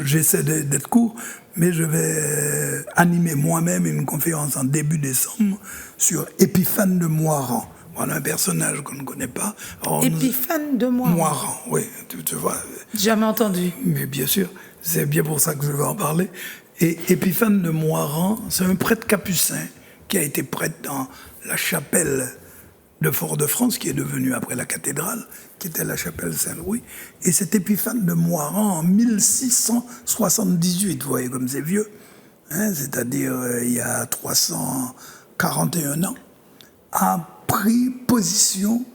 j'essaie d'être court, mais je vais animer moi-même une conférence en début décembre sur Épiphane de Moiran. Voilà un personnage qu'on ne connaît pas. Épiphane de Moiran. Moiran, oui, tu vois. Jamais entendu. Mais bien sûr, c'est bien pour ça que je vais en parler. Et Épiphane de Moiran, c'est un prêtre capucin qui a été prêtre dans la chapelle de Fort-de-France, qui est devenue après la cathédrale, qui était la chapelle Saint-Louis. Et cet Épiphane de Moiran, en 1678, vous voyez comme c'est vieux, c'est-à-dire il y a 341 ans, a pris position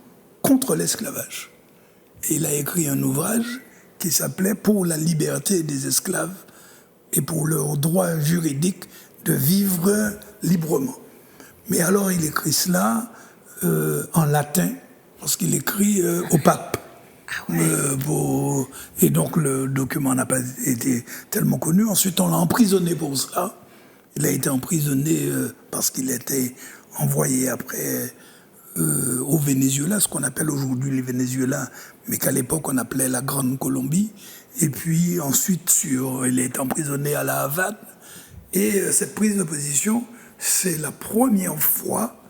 contre l'esclavage. Et il a écrit un ouvrage qui s'appelait « Pour la liberté des esclaves et pour leur droit juridique de vivre librement ». Mais alors il écrit cela en latin, parce qu'il écrit au pape. Et donc le document n'a pas été tellement connu. Ensuite, on l'a emprisonné pour cela. Il a été emprisonné parce qu'il était envoyé après au Venezuela, ce qu'on appelle aujourd'hui les Vénézuéliens, mais qu'à l'époque on appelait la Grande Colombie. Et puis ensuite, il est emprisonné à la Havane. Et cette prise de position, c'est la première fois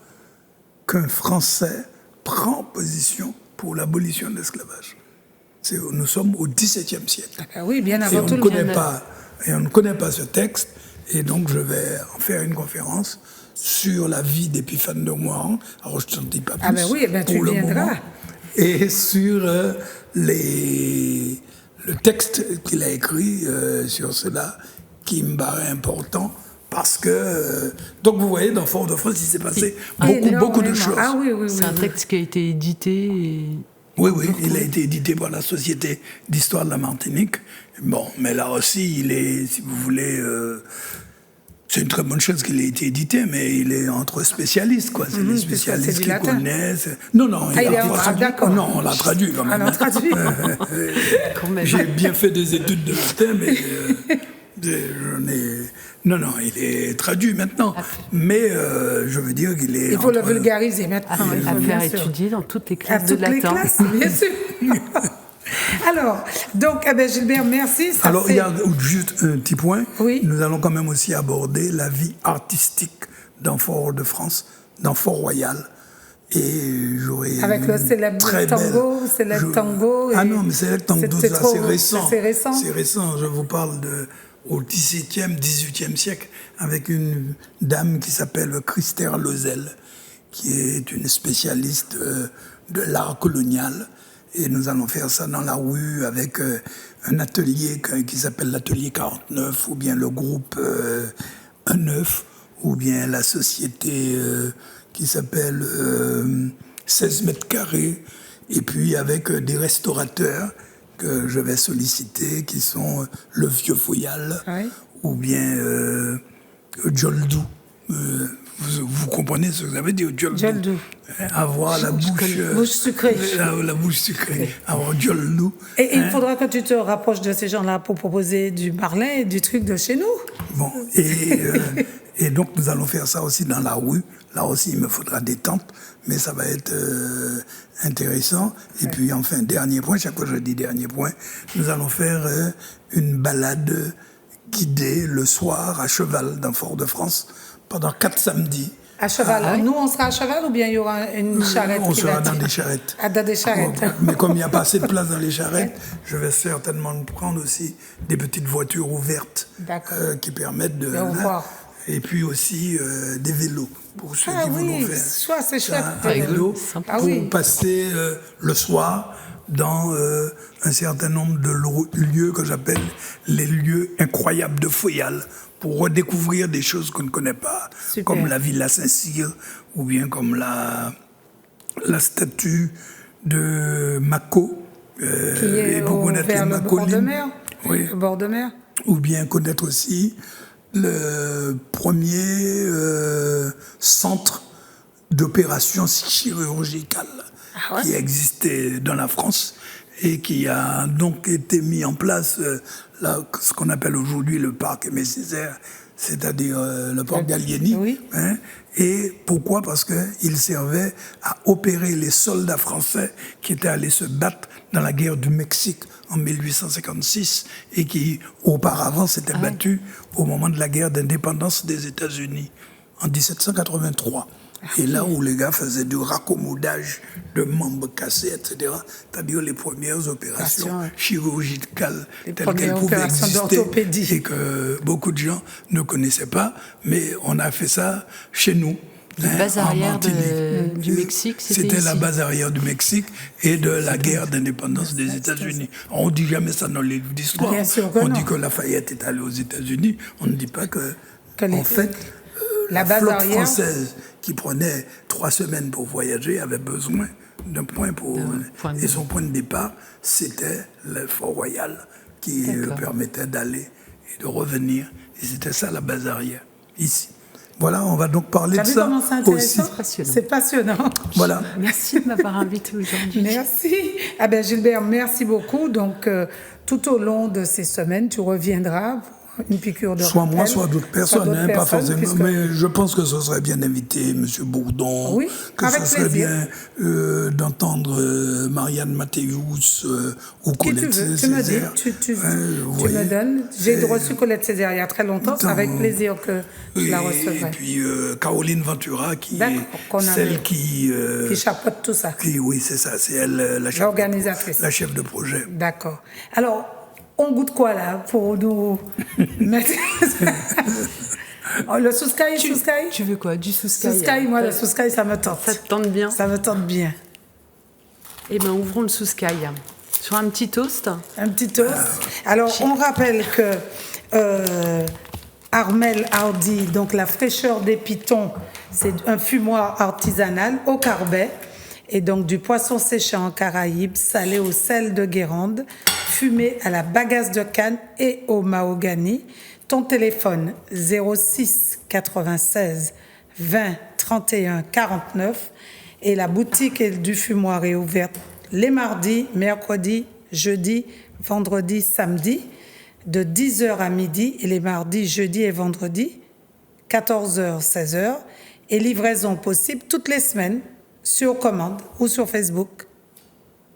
qu'un Français prend position pour l'abolition de l'esclavage. Nous sommes au XVIIe siècle. Ah oui, bien avant tout le monde. Et on ne connaît pas ce texte, et donc je vais en faire une conférence sur la vie d'Épiphane de Moirans. Alors, je ne t'en dis pas plus. Ah ben oui, eh ben, tu pour le viendras. moment. Et sur le texte qu'il a écrit sur cela, qui me paraît important, parce que... donc, vous voyez, dans Fort-de-France, il s'est passé beaucoup de choses. Ah oui, C'est un texte qui a été édité Oui, il a été édité par la Société d'Histoire de la Martinique. Bon, mais là aussi, il est, si vous voulez... c'est une très bonne chose qu'il ait été édité, mais il est entre spécialistes, quoi. C'est les spécialistes qui connaissent. Non, il a traduit. D'accord. Non, on l'a traduit quand même. On l'a traduit. J'ai bien fait des études de latin, mais Non, il est traduit maintenant. Mais je veux dire qu'il est... Il faut le vulgariser maintenant. À faire étudier dans toutes les classes de latin. Toutes les classes, bien sûr. Alors, donc, Gilbert, merci. Alors, il y a juste un petit point. Oui. Nous allons quand même aussi aborder la vie artistique dans Fort-de-France, dans Fort-Royal. Et j'aurais avec le célèbre tango. Ah non, mais célèbre tango, c'est récent. C'est récent. C'est récent. Je vous parle au XVIIe, XVIIIe siècle, avec une dame qui s'appelle Christère Lozel, qui est une spécialiste de l'art colonial. Et nous allons faire ça dans la rue avec un atelier qui s'appelle l'atelier 49, ou bien le groupe 9, ou bien la société qui s'appelle 16 mètres carrés, et puis avec des restaurateurs que je vais solliciter, qui sont le Vieux Foyal, ou bien Djoldou. Vous comprenez ce que ça veut dire, Djoldou? Avoir la bouche sucrée. La bouche sucrée. Avoir Djoldou. Et il faudra que tu te rapproches de ces gens-là pour proposer du marlin et du truc de chez nous. Bon, et donc nous allons faire ça aussi dans la rue. Là aussi, il me faudra des tentes, mais ça va être intéressant. Et puis enfin, dernier point, chaque fois que je dis dernier point, nous allons faire une balade guidée le soir à cheval dans Fort-de-France pendant 4 samedis. À cheval. Nous, on sera à cheval ou bien il y aura une charrette? On sera dans des charrettes. Ah, dans des charrettes. Mais comme il n'y a pas assez de place dans les charrettes, je vais certainement prendre aussi des petites voitures ouvertes qui permettent de voir. Et puis aussi des vélos pour ceux qui voudront faire. Soit c'est chouette. Un vélo pour passer le soir dans un certain nombre de lieux que j'appelle les lieux incroyables de Foyal, pour redécouvrir des choses qu'on ne connaît pas, comme la Villa Saint-Cyr, ou bien comme la statue de Mako, qui est vers le bord de mer. Oui. Le bord de mer. Ou bien connaître aussi le premier centre d'opération chirurgicale qui existait dans la France et qui a donc été mis en place ce qu'on appelle aujourd'hui le parc Aimé Césaire, c'est-à-dire le parc Gallieni. Oui. Et pourquoi? Parce qu'il servait à opérer les soldats français qui étaient allés se battre dans la guerre du Mexique en 1856 et qui auparavant s'étaient battus au moment de la guerre d'indépendance des États-Unis en 1783. Et là où les gars faisaient du raccommodage de membres cassés, etc., c'est-à-dire les premières opérations chirurgicales telles qu'elles pouvaient exister et que beaucoup de gens ne connaissaient pas, mais on a fait ça chez nous. La base arrière du Mexique, c'était la base arrière du Mexique et de la guerre d'indépendance des États-Unis. On ne dit jamais ça dans les livres d'histoire. On dit que Lafayette est allé aux États-Unis. On ne dit pas que, en fait, la flotte française qui prenait 3 semaines pour voyager avait besoin d'un point et son point de départ, c'était le Fort-Royal qui permettait d'aller et de revenir. Et c'était ça la base arrière, ici. Voilà, on va donc parler de ça aussi. C'est passionnant. Voilà. Merci de m'avoir invité aujourd'hui. Merci. Gilbert, merci beaucoup. Donc, tout au long de ces semaines, tu reviendras. Une piqûre de soit rappel, moi, soit d'autres personnes, pas forcément. Puisque... Mais je pense que ce serait bien d'inviter M. Bourdon, que ce serait bien d'entendre Marianne Mathéus ou Colette Césaire. Tu me donnes. J'ai reçu Colette Césaire il y a très longtemps, c'est avec plaisir que je la recevrai. Et puis Caroline Ventura, qui est celle qui chapeaute tout ça. Oui, c'est ça, c'est elle l'organisatrice. La chef de projet. D'accord. Alors, on goûte quoi là pour nous mettre... Oh, le souskai. Tu veux quoi? Du souskai? Souskai, moi, le souskai, ça me tente. Ça te tente bien? Ça me tente bien. Eh bien, ouvrons le souskai. Sur un petit toast. Un petit toast. Alors, on rappelle que Armel Hardy, donc la fraîcheur des pitons, c'est un fumoir artisanal au carbet. Et donc du poisson séché en Caraïbes, salé au sel de Guérande, fumé à la bagasse de canne et au mahogany. Ton téléphone 06 96 20 31 49 et la boutique du fumoir est ouverte les mardis, mercredis, jeudis, vendredis, samedis de 10h à midi et les mardis, jeudis et vendredis 14h, 16h et livraison possible toutes les semaines sur commande ou sur Facebook.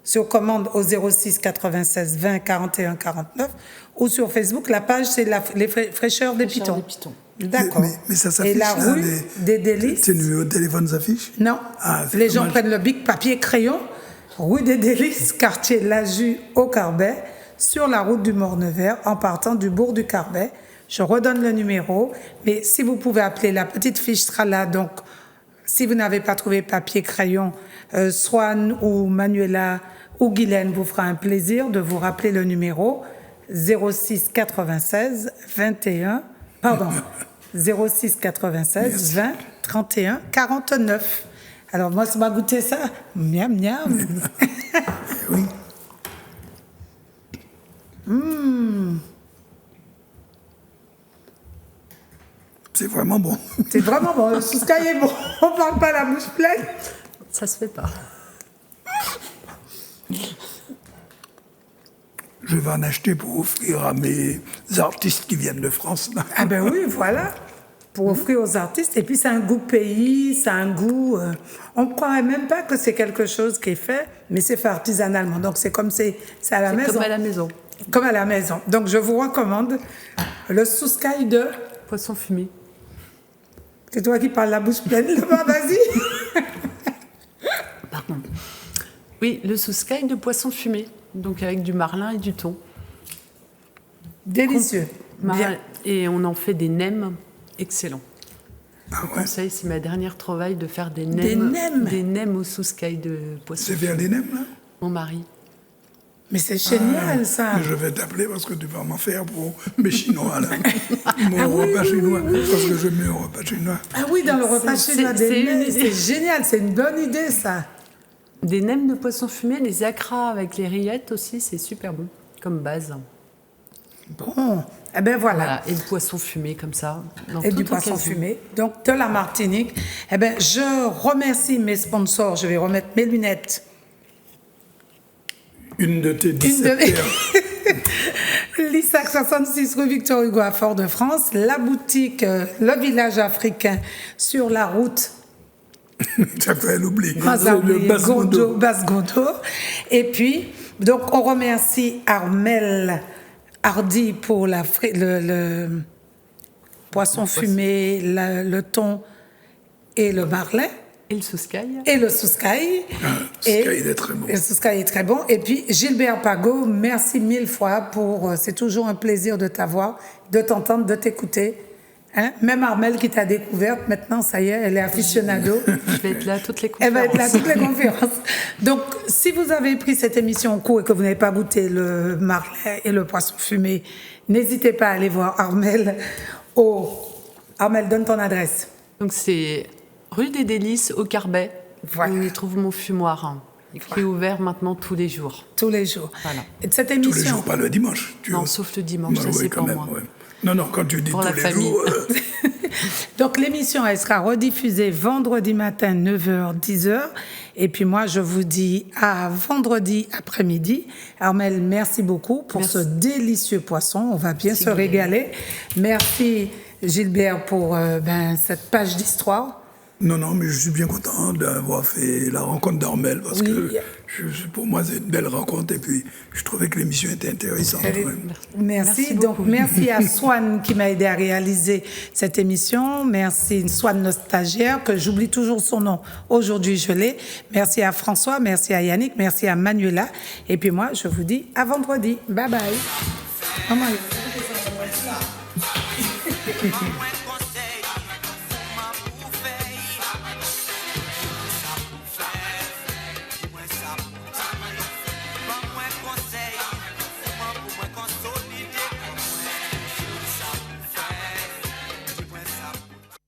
Sur commande au 06 96 20 41 49 ou sur Facebook, la page c'est les fraîcheurs des pitons. D'accord. Mais ça s'affiche. Et la là, rue des Délices. Tes numéros de téléphone s'affichent? Non. Ah, les gens dommage. prennent le bic, papier, crayon. Rue des Délices, quartier Laju au Carbet, sur la route du Morne-Vert, en partant du bourg du Carbet. Je redonne le numéro, mais si vous pouvez appeler, la petite fiche sera là. Donc, si vous n'avez pas trouvé papier, crayon, Swan ou Manuela ou Guylaine vous fera un plaisir de vous rappeler le numéro 06 96 21, pardon, 06 96 20 31 49. Alors moi, ça m'a goûté ça. Miam, miam. Oui. C'est vraiment bon. C'est vraiment bon. Le souskai est bon. On parle pas la bouche pleine. Ça se fait pas. Je vais en acheter pour offrir à mes artistes qui viennent de France. Là. Ah ben oui, voilà. Pour offrir aux artistes. Et puis c'est un goût pays, c'est un goût... on ne croirait même pas que c'est quelque chose qui est fait, mais c'est fait artisanalement. Donc c'est comme c'est à la maison. Comme à la maison. Comme à la maison. Donc je vous recommande le souskai de... Poisson fumé. C'est toi qui parles la bouche pleine, là-bas, vas-y. Pardon. Oui, le souskai de poisson fumé. Donc avec du marlin et du thon. Délicieux. Bien. Et on en fait des nems excellents. Ah Je ouais. conseille, c'est ma dernière trouvaille de faire des Des nems. nems. Des nems au souskai de poisson. C'est faire des nems, là? Mon mari. Mais c'est génial, ça. Mais je vais t'appeler parce que tu vas m'en faire pour mes Chinois, là. Mon repas chinois. Parce que j'aime mieux un repas chinois. Ah oui, dans le repas chinois des c'est nems, une c'est idée. génial, c'est une bonne idée, ça. Des nems de poisson fumé, les acras avec les rillettes aussi, c'est super bon comme base. Bon, eh ben voilà. Voilà. Et le poisson fumé comme ça. dans Et toute du poisson occasion. fumé, donc de la Martinique. Eh ben, je remercie mes sponsors. Je vais remettre mes lunettes. Une de tes Une 17 de mes... paires. L'ISAC 66 rue Victor Hugo à Fort-de-France, la boutique Le Village Africain sur la route Chaque fois, elle oublie. le Le Basse-Gondo. Basse-Gondo. Et puis, donc, on remercie Armel Hardy pour le poisson fumé, le thon et le marlin. Et le souskai. Et le souskai. Souskai, il est très bon. Le souskai est très bon. Et puis, Gilbert Pagot, merci mille fois pour... c'est toujours un plaisir de t'avoir, de t'entendre, de t'écouter. Hein? Même Armel qui t'a découverte, maintenant, ça y est, elle est aficionado. Je vais être là à toutes les Elle conférences. va être là à toutes les conférences. Donc, si vous avez pris cette émission en cours et que vous n'avez pas goûté le marlin et le poisson fumé, n'hésitez pas à aller voir Armel Armel, donne ton adresse. Donc c'est rue des Délices au Carbet. Voilà. Où on y trouve mon fumoir. Qui est ouvert maintenant tous les jours. Tous les jours. Voilà. Et de cette Tous émission... les jours, pas le dimanche. Non, sauf le dimanche, ça oui, c'est quand pour même, moi. ouais. Non, non, quand tu dis Pour tous la les famille. jours... Donc l'émission, elle sera rediffusée vendredi matin, 9h, 10h. Et puis moi, je vous dis à vendredi après-midi. Armel, merci beaucoup pour ce délicieux poisson. On va bien se régaler. Merci Gilbert pour cette page d'histoire. Non, non, mais je suis bien content d'avoir fait la rencontre d'Armel parce que pour moi, c'est une belle rencontre et puis je trouvais que l'émission était intéressante. Ouais. Merci. Donc, merci à Swan qui m'a aidé à réaliser cette émission. Merci Swan, notre stagiaire, que j'oublie toujours son nom. Aujourd'hui, je l'ai. Merci à François, merci à Yannick, merci à Manuela. Et puis moi, je vous dis à vendredi. Bye bye. Oh my God.